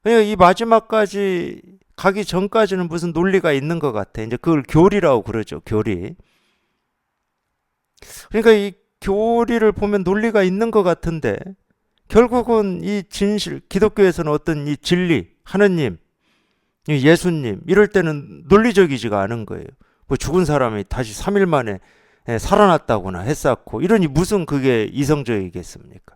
이 마지막까지 가기 전까지는 무슨 논리가 있는 것 같아. 이제 그걸 교리라고 그러죠. 교리. 그러니까 이 교리를 보면 논리가 있는 것 같은데 결국은 이 진실, 기독교에서는 어떤 이 진리, 하느님, 예수님 이럴 때는 논리적이지가 않은 거예요. 뭐 죽은 사람이 다시 3일 만에 살아났다거나 했었고 이러니 무슨 그게 이성적이겠습니까?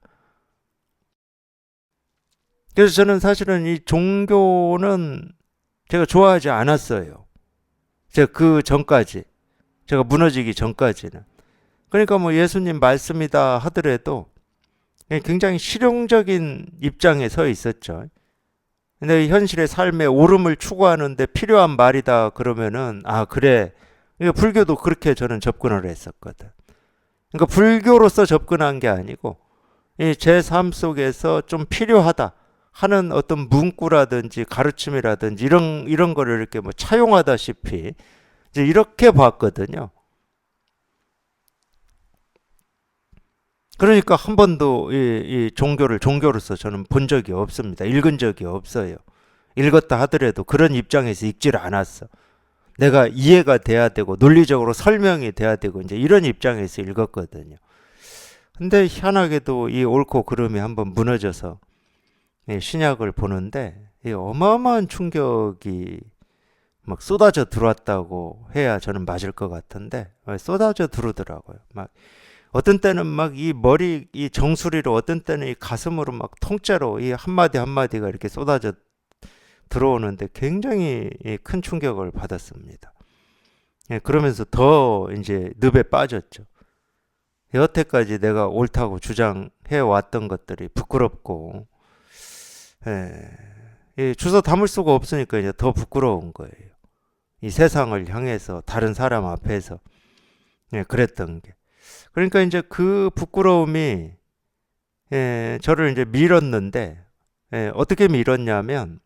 그래서 저는 사실은 이 종교는 제가 좋아하지 않았어요. 제가 그 전까지, 제가 무너지기 전까지는. 그러니까 뭐 예수님 말씀이다 하더라도 굉장히 실용적인 입장에 서 있었죠. 근데 현실의 삶의 옳음을 추구하는데 필요한 말이다 그러면은 그래. 그러니까 불교도 그렇게 저는 접근을 했었거든. 그러니까 불교로서 접근한 게 아니고 제 삶 속에서 좀 필요하다 하는 어떤 문구라든지 가르침이라든지 이런 거를 이렇게 뭐 차용하다시피 이제 이렇게 봤거든요. 그러니까 한 번도 이 종교를 종교로서 저는 본 적이 없습니다. 읽은 적이 없어요. 읽었다 하더라도 그런 입장에서 읽지를 않았어. 내가 이해가 돼야 되고 논리적으로 설명이 돼야 되고 이제 이런 입장에서 읽었거든요. 근데 희한하게도 이 옳고 그름이 한번 무너져서 신약을 보는데 이 어마어마한 충격이 막 쏟아져 들어왔다고 해야 저는 맞을 것 같은데 쏟아져 들어오더라고요. 막 어떤 때는 막 이 머리 이 정수리로 어떤 때는 이 가슴으로 막 통째로 이 한마디 한마디가 이렇게 쏟아져 들어오는데 굉장히 큰 충격을 받았습니다. 그러면서 더 이제 늪에 빠졌죠. 여태까지 내가 옳다고 주장해 왔던 것들이 부끄럽고 주워 담을 수가 없으니까 이제 더 부끄러운 거예요. 이 세상을 향해서 다른 사람 앞에서 그랬던 게. 그러니까 이제 그 부끄러움이 저를 이제 밀었는데 어떻게 밀었냐면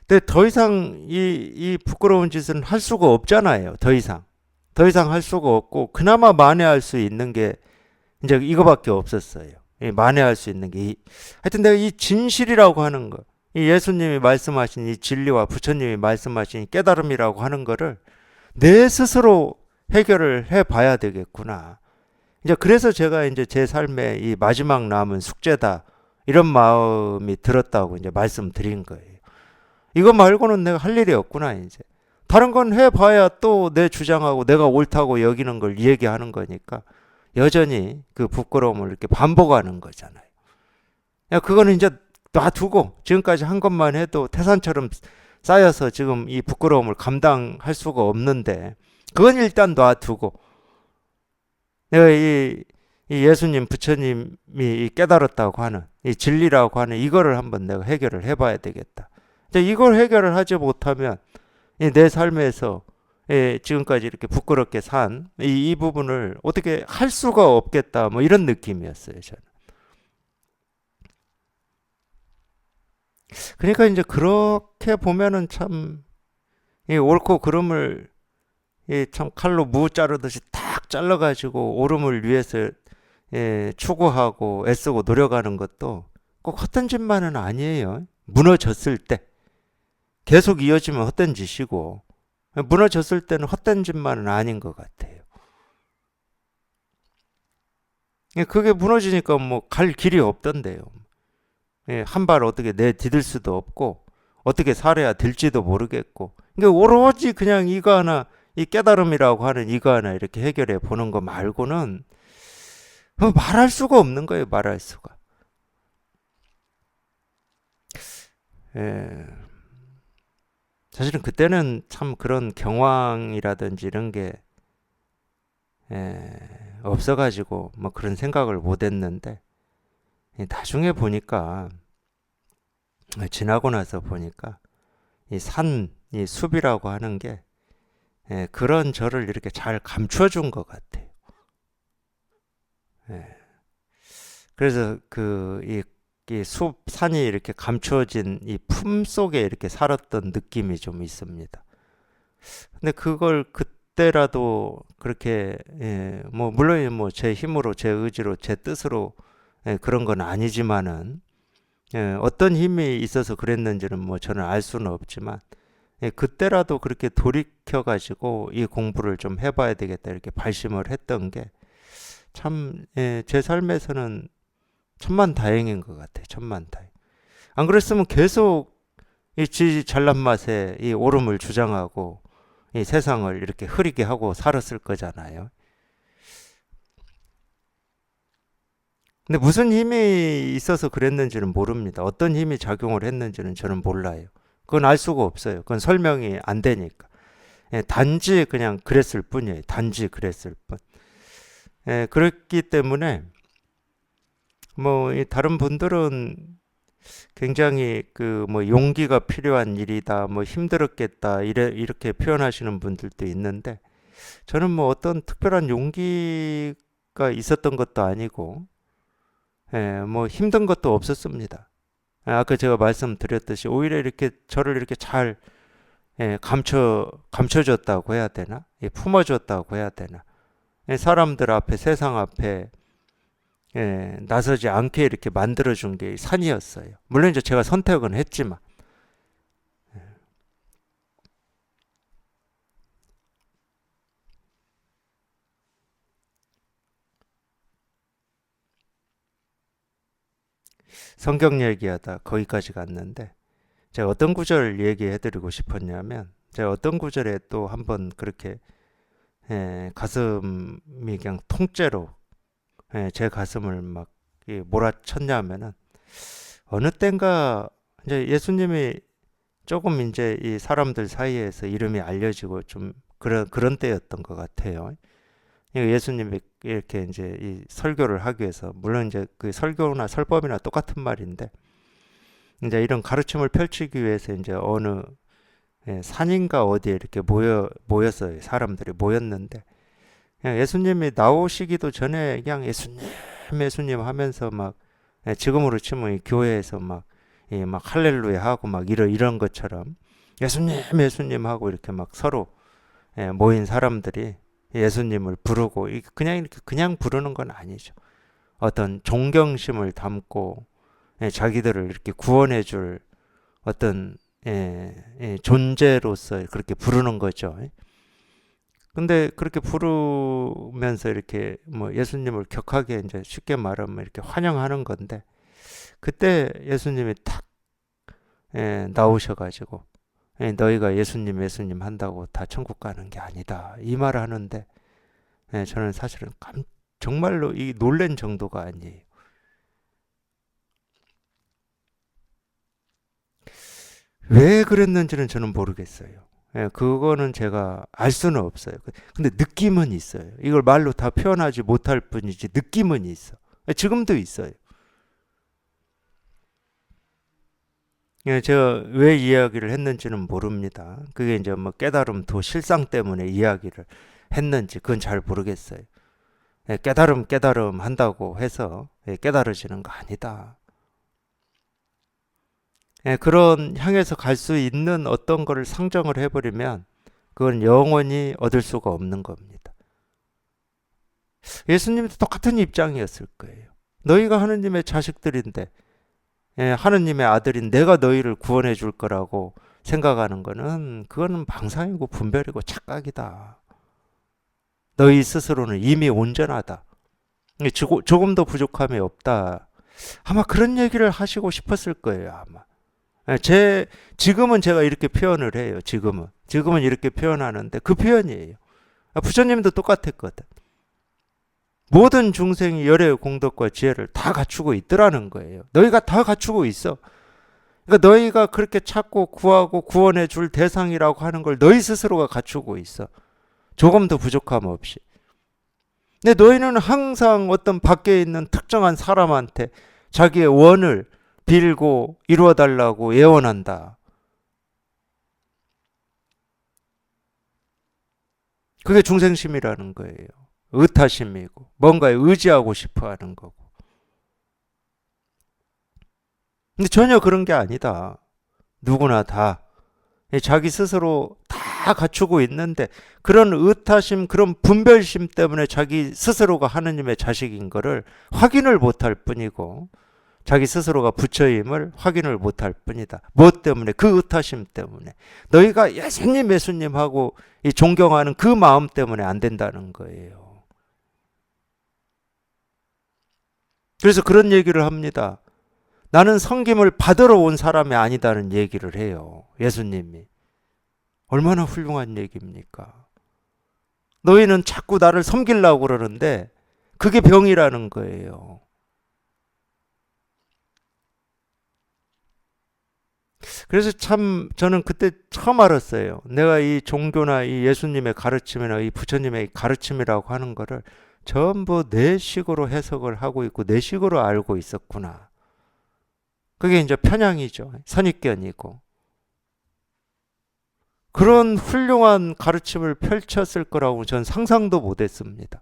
근데 더 이상 이 부끄러운 짓은 할 수가 없잖아요. 더 이상 할 수가 없고 그나마 만회할 수 있는 게 이제 이거밖에 없었어요. 만회할 수 있는 게 하여튼 내가 이 진실이라고 하는 거, 이 예수님이 말씀하신 이 진리와 부처님이 말씀하신 깨달음이라고 하는 거를 내 스스로 해결을 해 봐야 되겠구나. 이제 그래서 제가 이제 제 삶의 이 마지막 남은 숙제다 이런 마음이 들었다고 이제 말씀드린 거예요. 이거 말고는 내가 할 일이 없구나 이제. 다른 건 해봐야 또 내 주장하고 내가 옳다고 여기는 걸 얘기하는 거니까 여전히 그 부끄러움을 이렇게 반복하는 거잖아요. 그거는 이제 놔두고 지금까지 한 것만 해도 태산처럼 쌓여서 지금 이 부끄러움을 감당할 수가 없는데 그건 일단 놔두고 내가 이 예수님 부처님이 깨달았다고 하는 이 진리라고 하는 이거를 한번 내가 해결을 해봐야 되겠다. 이걸 해결을 하지 못하면 내 삶에서 지금까지 이렇게 부끄럽게 산 이 부분을 어떻게 할 수가 없겠다 뭐 이런 느낌이었어요 저는. 그러니까 이제 그렇게 보면은 참 옳고 그름을 참 칼로 무 자르듯이 딱 잘라가지고 옳음을 위해서 추구하고 애쓰고 노력하는 것도 꼭 헛된 짓만은 아니에요. 무너졌을 때 계속 이어지면 헛된 짓이고 무너졌을 때는 헛된 짓만은 아닌 것 같아요. 그게 무너지니까 뭐 갈 길이 없던데요. 한 발 어떻게 내디딜 수도 없고 어떻게 살아야 될지도 모르겠고 그러니까 오로지 그냥 이거 하나 이 깨달음이라고 하는 이거 하나 이렇게 해결해 보는 거 말고는 말할 수가 없는 거예요. 말할 수가. 사실은 그때는 참 그런 경황이라든지 이런 게 없어가지고 뭐 그런 생각을 못했는데 나중에 보니까 지나고 나서 보니까 이 산, 이 숲이라고 하는 게 그런 저를 이렇게 잘 감춰준 것 같아요. 그래서 이 숲, 산이 이렇게 감춰진 이 품 속에 이렇게 살았던 느낌이 좀 있습니다. 근데 그걸 그때라도 그렇게 뭐 물론 뭐 제 힘으로, 제 의지로, 제 뜻으로 그런 건 아니지만은 어떤 힘이 있어서 그랬는지는 뭐 저는 알 수는 없지만 그때라도 그렇게 돌이켜 가지고 이 공부를 좀 해봐야 되겠다 이렇게 발심을 했던 게 참 제 삶에서는 천만다행인 것 같아요. 천만다행. 안 그랬으면 계속 이 지 잘난 맛에 이 옳음을 주장하고 이 세상을 이렇게 흐리게 하고 살았을 거잖아요. 근데 무슨 힘이 있어서 그랬는지는 모릅니다. 어떤 힘이 작용을 했는지는 저는 몰라요. 그건 알 수가 없어요. 그건 설명이 안 되니까. 단지 그냥 그랬을 뿐이에요. 단지 그랬을 뿐. 그렇기 때문에 뭐 다른 분들은 굉장히 그 뭐 용기가 필요한 일이다, 뭐 힘들었겠다 이렇게 표현하시는 분들도 있는데 저는 뭐 어떤 특별한 용기가 있었던 것도 아니고 뭐 힘든 것도 없었습니다. 아까 제가 말씀드렸듯이 오히려 이렇게 저를 이렇게 잘 감춰줬다고 해야 되나? 품어줬다고 해야 되나? 사람들 앞에 세상 앞에 나서지 않게 이렇게 만들어준 게 산이었어요. 물론 이제 제가 선택은 했지만. 성경 얘기하다 거기까지 갔는데, 제가 어떤 구절 얘기해드리고 싶었냐면, 제가 어떤 구절에 또 한번 그렇게 가슴이 그냥 통째로 제 가슴을 막 몰아쳤냐면은, 어느 땐가 이제 예수님이 조금 이제 이 사람들 사이에서 이름이 알려지고 좀 그런 때였던 것 같아요. 예수님이 이렇게 이제 이 설교를 하기 위해서, 물론 이제 그 설교나 설법이나 똑같은 말인데, 이제 이런 가르침을 펼치기 위해서 이제 어느 산인가 어디에 이렇게 모였어요. 사람들이 모였는데, 그냥 예수님이 나오시기도 전에 그냥 예수님, 예수님 하면서 막, 지금으로 치면 이 교회에서 막 할렐루야 하고 막 이런 것처럼 예수님, 예수님 하고 이렇게 막 서로 모인 사람들이 예수님을 부르고, 그냥 이렇게 그냥 부르는 건 아니죠. 어떤 존경심을 담고 자기들을 이렇게 구원해 줄 어떤 존재로서 그렇게 부르는 거죠. 근데 그렇게 부르면서 이렇게 뭐 예수님을 격하게 이제 쉽게 말하면 이렇게 환영하는 건데, 그때 예수님이 탁 나오셔가지고, 너희가 예수님 예수님 한다고 다 천국 가는 게 아니다, 이 말을 하는데, 저는 사실은 정말로 이 놀란 정도가 아니에요. 왜 그랬는지는 저는 모르겠어요. 그거는 제가 알 수는 없어요. 근데 느낌은 있어요. 이걸 말로 다 표현하지 못할 뿐이지 느낌은 있어. 지금도 있어요. 제가 왜 이야기를 했는지는 모릅니다. 그게 이제 뭐 깨달음 도 실상 때문에 이야기를 했는지 그건 잘 모르겠어요. 깨달음 한다고 해서 깨달아지는 거 아니다. 그런 향해서 갈 수 있는 어떤 거를 상정을 해버리면 그건 영원히 얻을 수가 없는 겁니다. 예수님도 똑같은 입장이었을 거예요. 너희가 하느님의 자식들인데, 하느님의 아들인 내가 너희를 구원해 줄 거라고 생각하는 거는, 그거는 방상이고 분별이고 착각이다. 너희 스스로는 이미 온전하다. 조금도 부족함이 없다. 아마 그런 얘기를 하시고 싶었을 거예요, 아마. 지금은 제가 이렇게 표현을 해요. 지금은 이렇게 표현하는데 그 표현이에요. 부처님도 똑같았거든. 모든 중생이 열의 공덕과 지혜를 다 갖추고 있더라는 거예요. 너희가 다 갖추고 있어. 그러니까 너희가 그렇게 찾고 구하고 구원해 줄 대상이라고 하는 걸 너희 스스로가 갖추고 있어. 조금도 부족함 없이. 근데 너희는 항상 어떤 밖에 있는 특정한 사람한테 자기의 원을 빌고 이루어달라고 예언한다. 그게 중생심이라는 거예요. 의타심이고 뭔가에 의지하고 싶어 하는 거고. 근데 전혀 그런 게 아니다. 누구나 다 자기 스스로 다 갖추고 있는데, 그런 의타심, 그런 분별심 때문에 자기 스스로가 하느님의 자식인 거를 확인을 못할 뿐이고, 자기 스스로가 부처임을 확인을 못할 뿐이다. 무엇 때문에? 그 의타심 때문에. 너희가 예수님 예수님 하고 이 존경하는 그 마음 때문에 안 된다는 거예요. 그래서 그런 얘기를 합니다. 나는 섬김을 받으러 온 사람이 아니다는 얘기를 해요. 예수님이. 얼마나 훌륭한 얘기입니까? 너희는 자꾸 나를 섬기려고 그러는데 그게 병이라는 거예요. 그래서 참 저는 그때 처음 알았어요. 내가 이 종교나 이 예수님의 가르침이나 이 부처님의 가르침이라고 하는 거를 전부 내 식으로 해석을 하고 있고 내 식으로 알고 있었구나. 그게 이제 편향이죠. 선입견이고. 그런 훌륭한 가르침을 펼쳤을 거라고 전 상상도 못했습니다.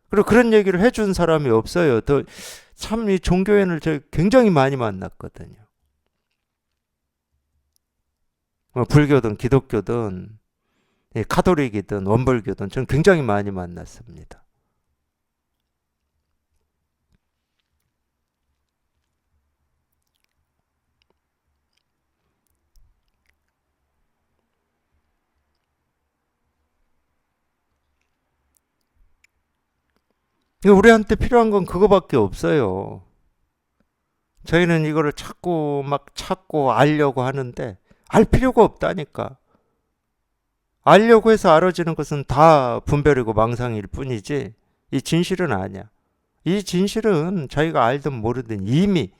그리고 그런 얘기를 해준 사람이 없어요. 참 이 종교인을 저 굉장히 많이 만났거든요. 불교든 기독교든 카톨릭이든 원불교든 저는 굉장히 많이 만났습니다. 우리한테 필요한 건 그거밖에 없어요. 저희는 이거를 찾고 막 찾고 알려고 하는데 알 필요가 없다니까. 알려고 해서 알아지는 것은 다 분별이고 망상일 뿐이지 이 진실은 아니야. 이 진실은 자기가 알든 모르든 이미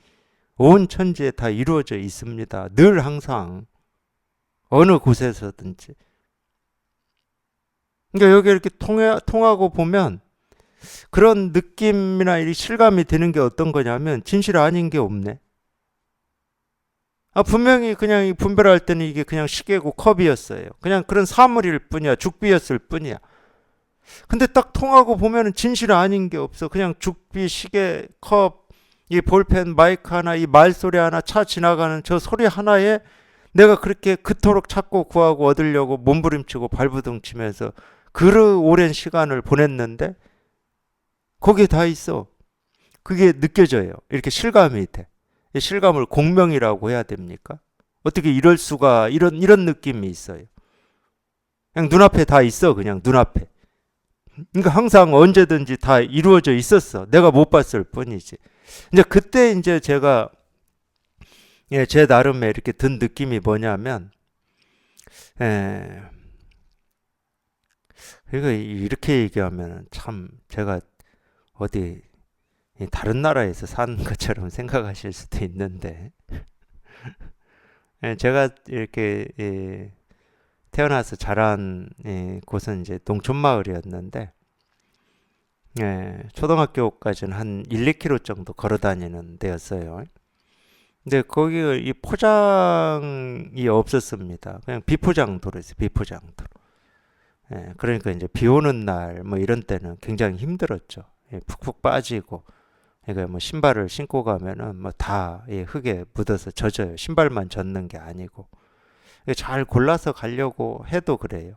온 천지에 다 이루어져 있습니다. 늘 항상 어느 곳에서든지. 그러니까 여기 이렇게 통하고 보면 그런 느낌이나 이 실감이 드는 게 어떤 거냐면 진실 아닌 게 없네. 분명히 그냥 분별할 때는 이게 그냥 시계고 컵이었어요. 그냥 그런 사물일 뿐이야. 죽비였을 뿐이야. 근데 딱 통하고 보면은 진실 아닌 게 없어. 그냥 죽비, 시계, 컵, 이 볼펜, 마이크 하나, 이 말소리 하나, 차 지나가는 저 소리 하나에 내가 그렇게 그토록 찾고 구하고 얻으려고 몸부림치고 발부둥 치면서 그 오랜 시간을 보냈는데 거기에 다 있어. 그게 느껴져요. 이렇게 실감이 돼. 이 실감을 공명이라고 해야 됩니까? 어떻게 이럴 수가 이런 느낌이 있어요. 그냥 눈앞에 다 있어. 그냥 눈앞에. 그러니까 항상 언제든지 다 이루어져 있었어. 내가 못 봤을 뿐이지. 이제 그때 이제 제가 제 나름의 이렇게 든 느낌이 뭐냐면 예, 그러니까 이렇게 얘기하면 참 제가 어디 다른 나라에서 사는 것처럼 생각하실 수도 있는데 제가 이렇게 태어나서 자란 곳은 이제 농촌 마을이었는데 초등학교까지는 한 1, 2km 정도 걸어 다니는 데였어요. 근데 거기 이 포장이 없었습니다. 그냥 비포장 도로였어요. 비포장 도로. 그러니까 이제 비 오는 날 뭐 이런 때는 굉장히 힘들었죠. 푹푹 빠지고 그러니까 뭐 신발을 신고 가면은 뭐 다 흙에 묻어서 젖어요. 신발만 젖는 게 아니고 잘 골라서 가려고 해도 그래요.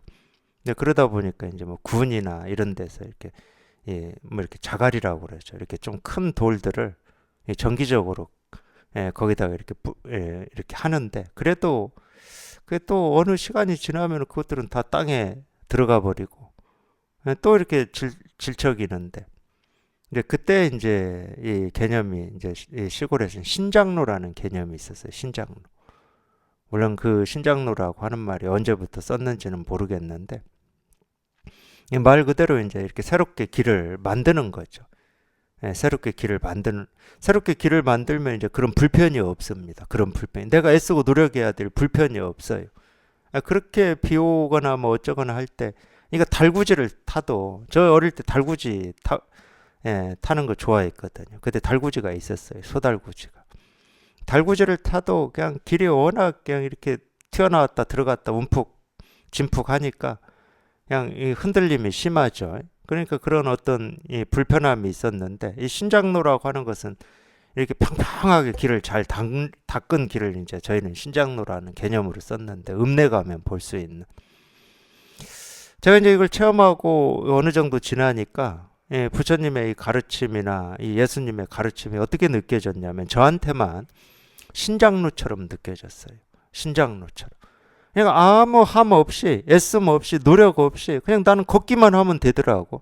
근데 그러다 보니까 이제 뭐 군이나 이런 데서 이렇게 뭐 이렇게 자갈이라고 그러죠. 이렇게 좀 큰 돌들을 정기적으로 거기다가 이렇게 이렇게 하는데 그래도 그게 또 어느 시간이 지나면 그것들은 다 땅에 들어가 버리고 또 이렇게 질척이는데 이제 그때 이제 이 개념이 이제 이 시골에서는 신장로라는 개념이 있었어요. 신장로. 물론 그 신장로라고 하는 말이 언제부터 썼는지는 모르겠는데 말 그대로 이제 이렇게 새롭게 길을 만드는 거죠. 새롭게 길을 만들면 이제 그런 불편이 없습니다. 그런 불편이 내가 애쓰고 노력해야 될 불편이 없어요. 그렇게 비 오거나 뭐 어쩌거나 할 때 그러니까 달구지를 타도 저 어릴 때 달구지 타는 거 좋아했거든요. 그때 달구지가 있었어요. 소달구지가. 달구지를 타도 그냥 길이 워낙 그냥 이렇게 튀어나왔다 들어갔다 움푹 진푹 하니까 그냥 이 흔들림이 심하죠. 그러니까 그런 어떤 이 불편함이 있었는데 이 신장로라고 하는 것은 이렇게 평평하게 길을 잘 닦은 길을 이제 저희는 신장로라는 개념으로 썼는데 읍내 가면 볼 수 있는 제가 이제 이걸 체험하고 어느 정도 지나니까 부처님의 이 가르침이나 이 예수님의 가르침이 어떻게 느껴졌냐면 저한테만 신장로처럼 느껴졌어요. 신장로처럼. 그냥 아무 함 없이 애씀 없이 노력 없이 그냥 나는 걷기만 하면 되더라고.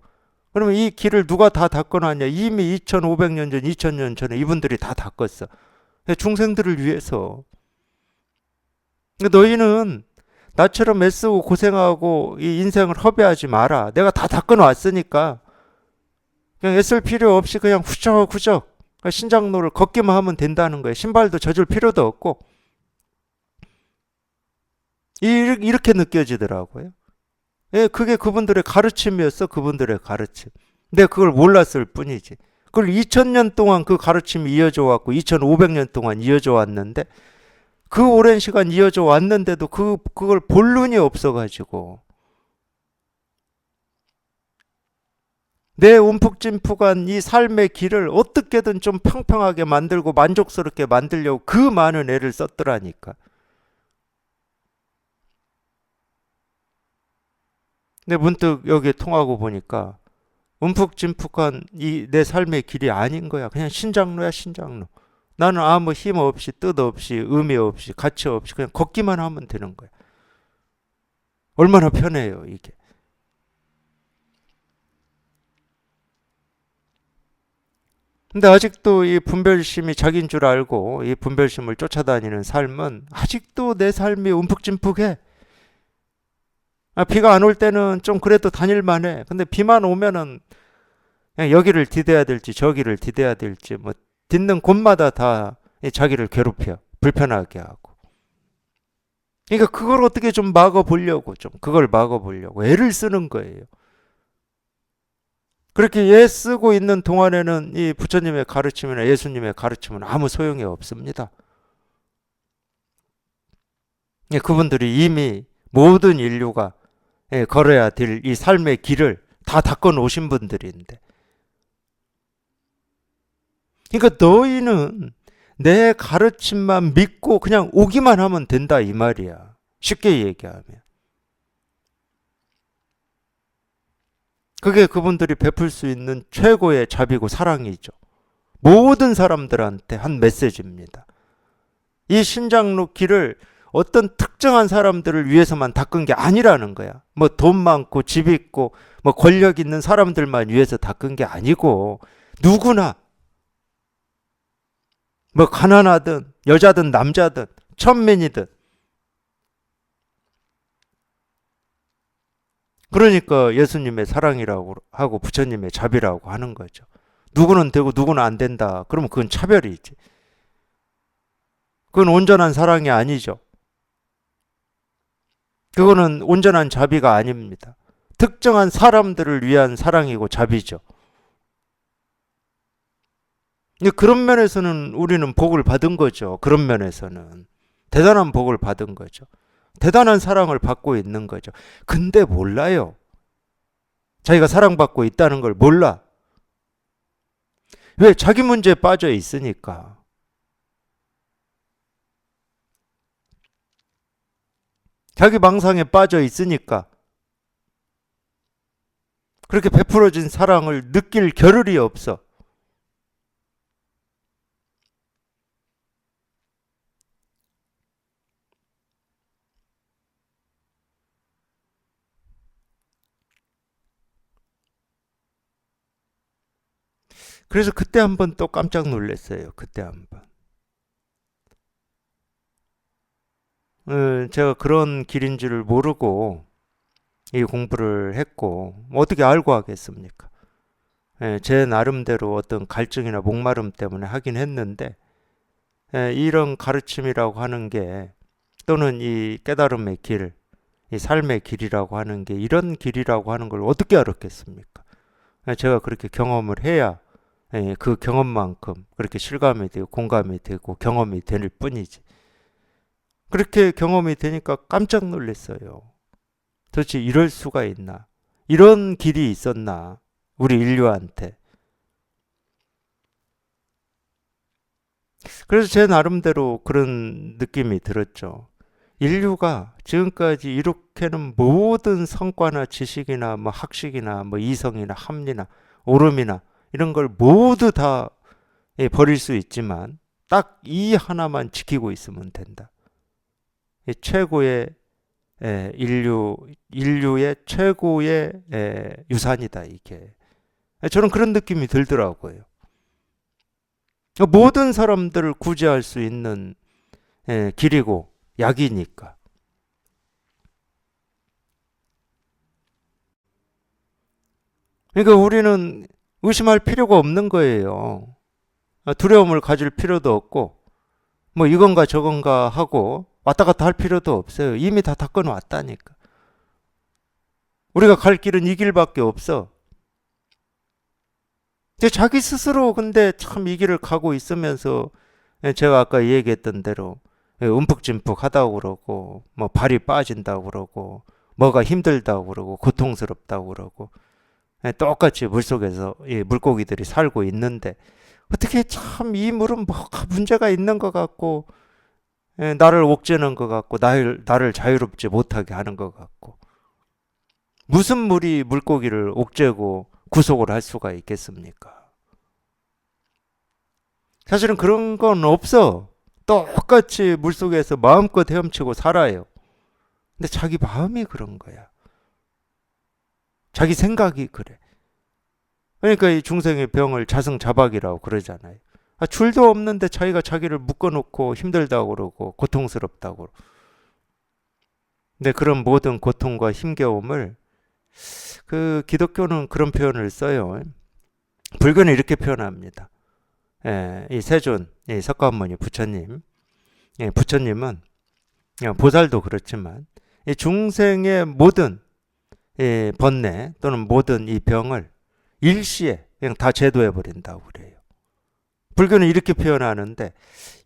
그러면 이 길을 누가 다 닦아놨냐? 이미 2500년 전, 2000년 전에 이분들이 다 닦았어. 중생들을 위해서. 너희는 나처럼 애쓰고 고생하고 이 인생을 허비하지 마라. 내가 다 닦아놨으니까 그냥 애쓸 필요 없이 그냥 후적후적 신장로를 걷기만 하면 된다는 거예요. 신발도 젖을 필요도 없고 이렇게 느껴지더라고요. 그게 그분들의 가르침이었어. 그분들의 가르침. 내가 그걸 몰랐을 뿐이지. 그걸 2000년 동안 그 가르침이 이어져 왔고 2500년 동안 이어져 왔는데 그 오랜 시간 이어져 왔는데도 그걸 볼 눈이 없어가지고 내 움푹짐푹한 이 삶의 길을 어떻게든 좀 평평하게 만들고 만족스럽게 만들려고 그 많은 애를 썼더라니까. 근데 문득 여기 통하고 보니까 움푹짐푹한 이 내 삶의 길이 아닌 거야. 그냥 신장로야, 신장로. 나는 아무 힘 없이 뜻 없이 의미 없이 가치 없이 그냥 걷기만 하면 되는 거야. 얼마나 편해요, 이게. 근데 아직도 이 분별심이 자기인 줄 알고 이 분별심을 쫓아다니는 삶은 아직도 내 삶이 움푹짐푹해. 비가 안 올 때는 좀 그래도 다닐만해. 근데 비만 오면은 그냥 여기를 디뎌야 될지 저기를 디뎌야 될지 뭐 딛는 곳마다 다 자기를 괴롭혀. 불편하게 하고. 그러니까 그걸 어떻게 좀 막아보려고 그걸 막아보려고 애를 쓰는 거예요. 그렇게 애 쓰고 있는 동안에는 이 부처님의 가르침이나 예수님의 가르침은 아무 소용이 없습니다. 그분들이 이미 모든 인류가 걸어야 될 이 삶의 길을 다 닦아 놓으신 분들인데, 그러니까 너희는 내 가르침만 믿고 그냥 오기만 하면 된다 이 말이야. 쉽게 얘기하면. 그게 그분들이 베풀 수 있는 최고의 자비고 사랑이죠. 모든 사람들한테 한 메시지입니다. 이 신장로 길을 어떤 특정한 사람들을 위해서만 닦은 게 아니라는 거야. 뭐 돈 많고 집 있고 뭐 권력 있는 사람들만 위해서 닦은 게 아니고 누구나 뭐 가난하든 여자든 남자든 천민이든, 그러니까 예수님의 사랑이라고 하고 부처님의 자비라고 하는 거죠. 누구는 되고 누구는 안 된다. 그러면 그건 차별이지. 그건 온전한 사랑이 아니죠. 그거는 온전한 자비가 아닙니다. 특정한 사람들을 위한 사랑이고 자비죠. 그런 면에서는 우리는 복을 받은 거죠. 그런 면에서는 대단한 복을 받은 거죠. 대단한 사랑을 받고 있는 거죠. 근데 몰라요. 자기가 사랑받고 있다는 걸 몰라. 왜? 자기 문제에 빠져 있으니까. 자기 망상에 빠져 있으니까. 그렇게 베풀어진 사랑을 느낄 겨를이 없어. 그래서 그때 한번 또 깜짝 놀랐어요. 그때 한번. 제가 그런 길인 줄 모르고 이 공부를 했고 어떻게 알고 하겠습니까? 제 나름대로 어떤 갈증이나 목마름 때문에 하긴 했는데, 이런 가르침이라고 하는 게 또는 이 깨달음의 길, 이 삶의 길이라고 하는 게 이런 길이라고 하는 걸 어떻게 알았겠습니까? 제가 그렇게 경험을 해야 그 경험만큼 그렇게 실감이 되고 공감이 되고 경험이 될 뿐이지. 그렇게 경험이 되니까 깜짝 놀랐어요. 도대체 이럴 수가 있나? 이런 길이 있었나? 우리 인류한테. 그래서 제 나름대로 그런 느낌이 들었죠. 인류가 지금까지 이렇게는 모든 성과나 지식이나 뭐 학식이나 뭐 이성이나 합리나 오름이나 이런 걸 모두 다 버릴 수 있지만 딱 이 하나만 지키고 있으면 된다. 최고의 인류의 최고의 유산이다 이게. 저는 그런 느낌이 들더라고요. 모든 사람들을 구제할 수 있는 길이고 약이니까. 그러니까 우리는 의심할 필요가 없는 거예요. 두려움을 가질 필요도 없고 뭐 이건가 저건가 하고 왔다 갔다 할 필요도 없어요. 이미 다 닦아놓았다니까. 우리가 갈 길은 이 길밖에 없어. 자기 스스로 근데 참 이 길을 가고 있으면서 제가 아까 얘기했던 대로 움푹짐푹 하다고 그러고 뭐 발이 빠진다고 그러고 뭐가 힘들다고 그러고 고통스럽다고 그러고 똑같이 물속에서 물고기들이 살고 있는데 어떻게 참 이 물은 뭐가 문제가 있는 것 같고 나를 옥죄는 것 같고 나를 자유롭지 못하게 하는 것 같고 무슨 물이 물고기를 옥죄고 구속을 할 수가 있겠습니까? 사실은 그런 건 없어. 똑같이 물속에서 마음껏 헤엄치고 살아요. 근데 자기 마음이 그런 거야. 자기 생각이 그래. 그러니까 이 중생의 병을 자승자박이라고 그러잖아요. 줄도 없는데 자기가 자기를 묶어놓고 힘들다고 그러고 고통스럽다고 그러고. 근데 그런 모든 고통과 힘겨움을 그 기독교는 그런 표현을 써요. 불교는 이렇게 표현합니다. 이 세존, 이 석가모니 부처님, 부처님은 보살도 그렇지만 이 중생의 모든 이 번뇌 또는 모든 이 병을 일시에 그냥 다 제도해 버린다고 그래요. 불교는 이렇게 표현하는데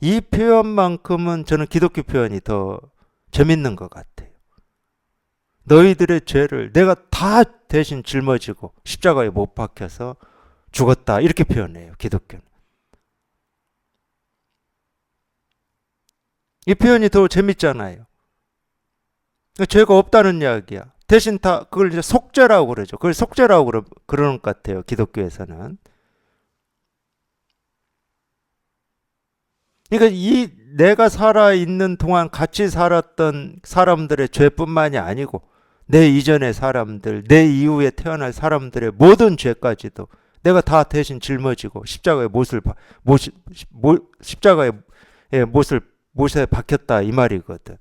이 표현만큼은 저는 기독교 표현이 더 재밌는 것 같아요. 너희들의 죄를 내가 다 대신 짊어지고 십자가에 못 박혀서 죽었다 이렇게 표현해요. 기독교는. 이 표현이 더 재밌잖아요. 죄가 없다는 이야기야. 대신 다 그걸 이제 속죄라고 그러죠. 그걸 속죄라고 그러는 것 같아요. 기독교에서는. 그러니까 이 내가 살아 있는 동안 같이 살았던 사람들의 죄뿐만이 아니고 내 이전의 사람들, 내 이후에 태어날 사람들의 모든 죄까지도 내가 다 대신 짊어지고 십자가의 십자가의 못에 박혔다 이 말이거든.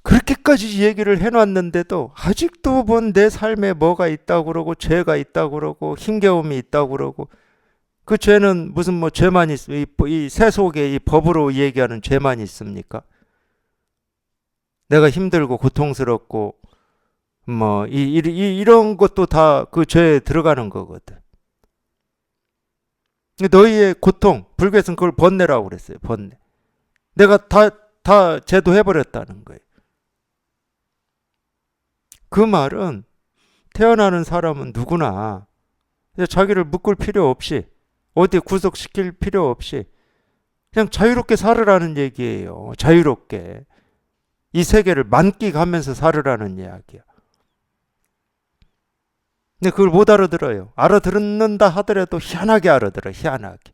그렇게까지 얘기를 해놨는데도 아직도 뭔 내 삶에 뭐가 있다고 그러고 죄가 있다고 그러고 힘겨움이 있다고 그러고 그 죄는 무슨 뭐 죄만 있어 이 세속의 이 법으로 얘기하는 죄만 있습니까? 내가 힘들고 고통스럽고 뭐 이런 것도 다 그 죄에 들어가는 거거든. 너희의 고통 불교에서는 그걸 번뇌라고 그랬어요. 번뇌. 내가 다 제도해버렸다는 거예요. 그 말은 태어나는 사람은 누구나 자기를 묶을 필요 없이 어디에 구속시킬 필요 없이 그냥 자유롭게 살으라는 얘기예요. 자유롭게. 이 세계를 만끽하면서 살으라는 이야기야. 근데 그걸 못 알아들어요. 알아듣는다 하더라도 희한하게 알아들어. 희한하게.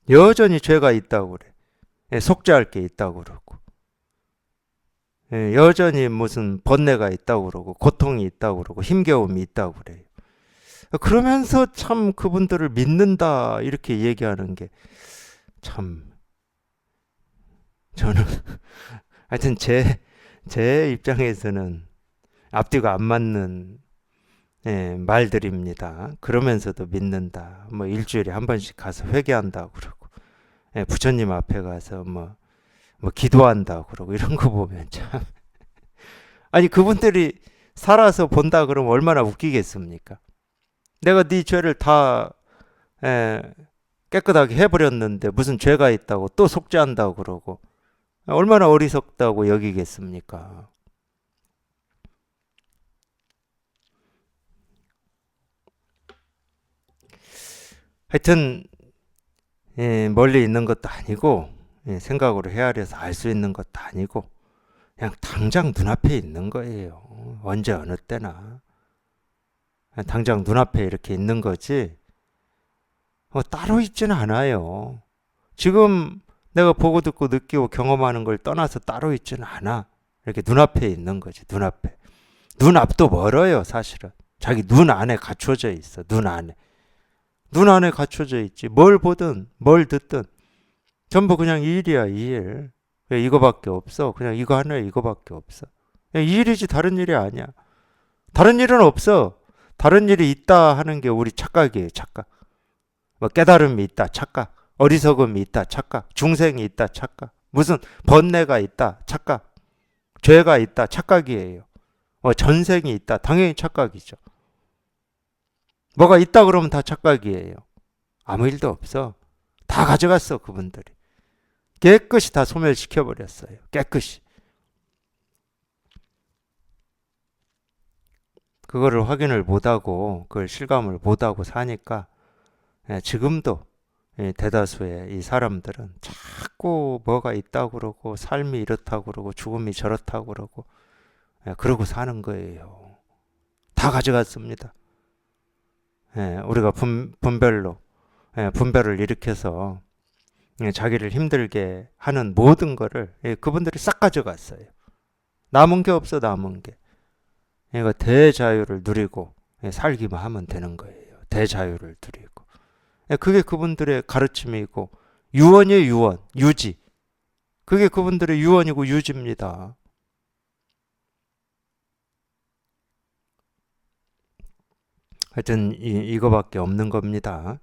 여전히 죄가 있다고 그래. 속죄할 게 있다고 그러고. 여전히 무슨 번뇌가 있다고 그러고 고통이 있다고 그러고 힘겨움이 있다고 그래요. 그러면서 참 그분들을 믿는다 이렇게 얘기하는 게 참 저는 하여튼 제 입장에서는 앞뒤가 안 맞는 말들입니다. 그러면서도 믿는다. 뭐 일주일에 한 번씩 가서 회개한다고 그러고 부처님 앞에 가서 뭐 기도한다고 그러고 이런 거 보면 참 아니 그분들이 살아서 본다 그러면 얼마나 웃기겠습니까? 내가 네 죄를 다 깨끗하게 해버렸는데 무슨 죄가 있다고 또 속죄한다고 그러고 얼마나 어리석다고 여기겠습니까? 하여튼 멀리 있는 것도 아니고 생각으로 헤아려서 알 수 있는 것도 아니고 그냥 당장 눈앞에 있는 거예요. 언제 어느 때나 당장 눈앞에 이렇게 있는 거지 따로 있지는 않아요. 지금 내가 보고 듣고 느끼고 경험하는 걸 떠나서 따로 있지는 않아. 이렇게 눈앞에 있는 거지. 눈앞에. 눈앞도 멀어요. 사실은. 자기 눈 안에 갖춰져 있어. 눈 안에. 눈 안에 갖춰져 있지. 뭘 보든 뭘 듣든 전부 그냥 이 일이야. 이 일. 왜 이거밖에 없어. 그냥 이거 하나에 이거밖에 없어. 그냥 이 일이지 다른 일이 아니야. 다른 일은 없어. 다른 일이 있다 하는 게 우리 착각이에요. 착각. 뭐 깨달음이 있다. 착각. 어리석음이 있다. 착각. 중생이 있다. 착각. 무슨 번뇌가 있다. 착각. 죄가 있다. 착각이에요. 전생이 있다. 당연히 착각이죠. 뭐가 있다 그러면 다 착각이에요. 아무 일도 없어. 다 가져갔어 그분들이. 깨끗이 다 소멸시켜버렸어요. 깨끗이. 그거를 확인을 못하고 그걸 실감을 못하고 사니까 지금도 대다수의 이 사람들은 자꾸 뭐가 있다고 그러고 삶이 이렇다고 그러고 죽음이 저렇다고 그러고 그러고 사는 거예요. 다 가져갔습니다. 우리가 분별로 분별을 일으켜서 자기를 힘들게 하는 모든 거를 그분들이 싹 가져갔어요. 남은 게 없어, 남은 게. 그러니까 대자유를 누리고 살기만 하면 되는 거예요. 대자유를 누리고. 그게 그분들의 가르침이고 유언이에요, 유언. 유지. 그게 그분들의 유언이고 유지입니다. 하여튼 이거밖에 없는 겁니다.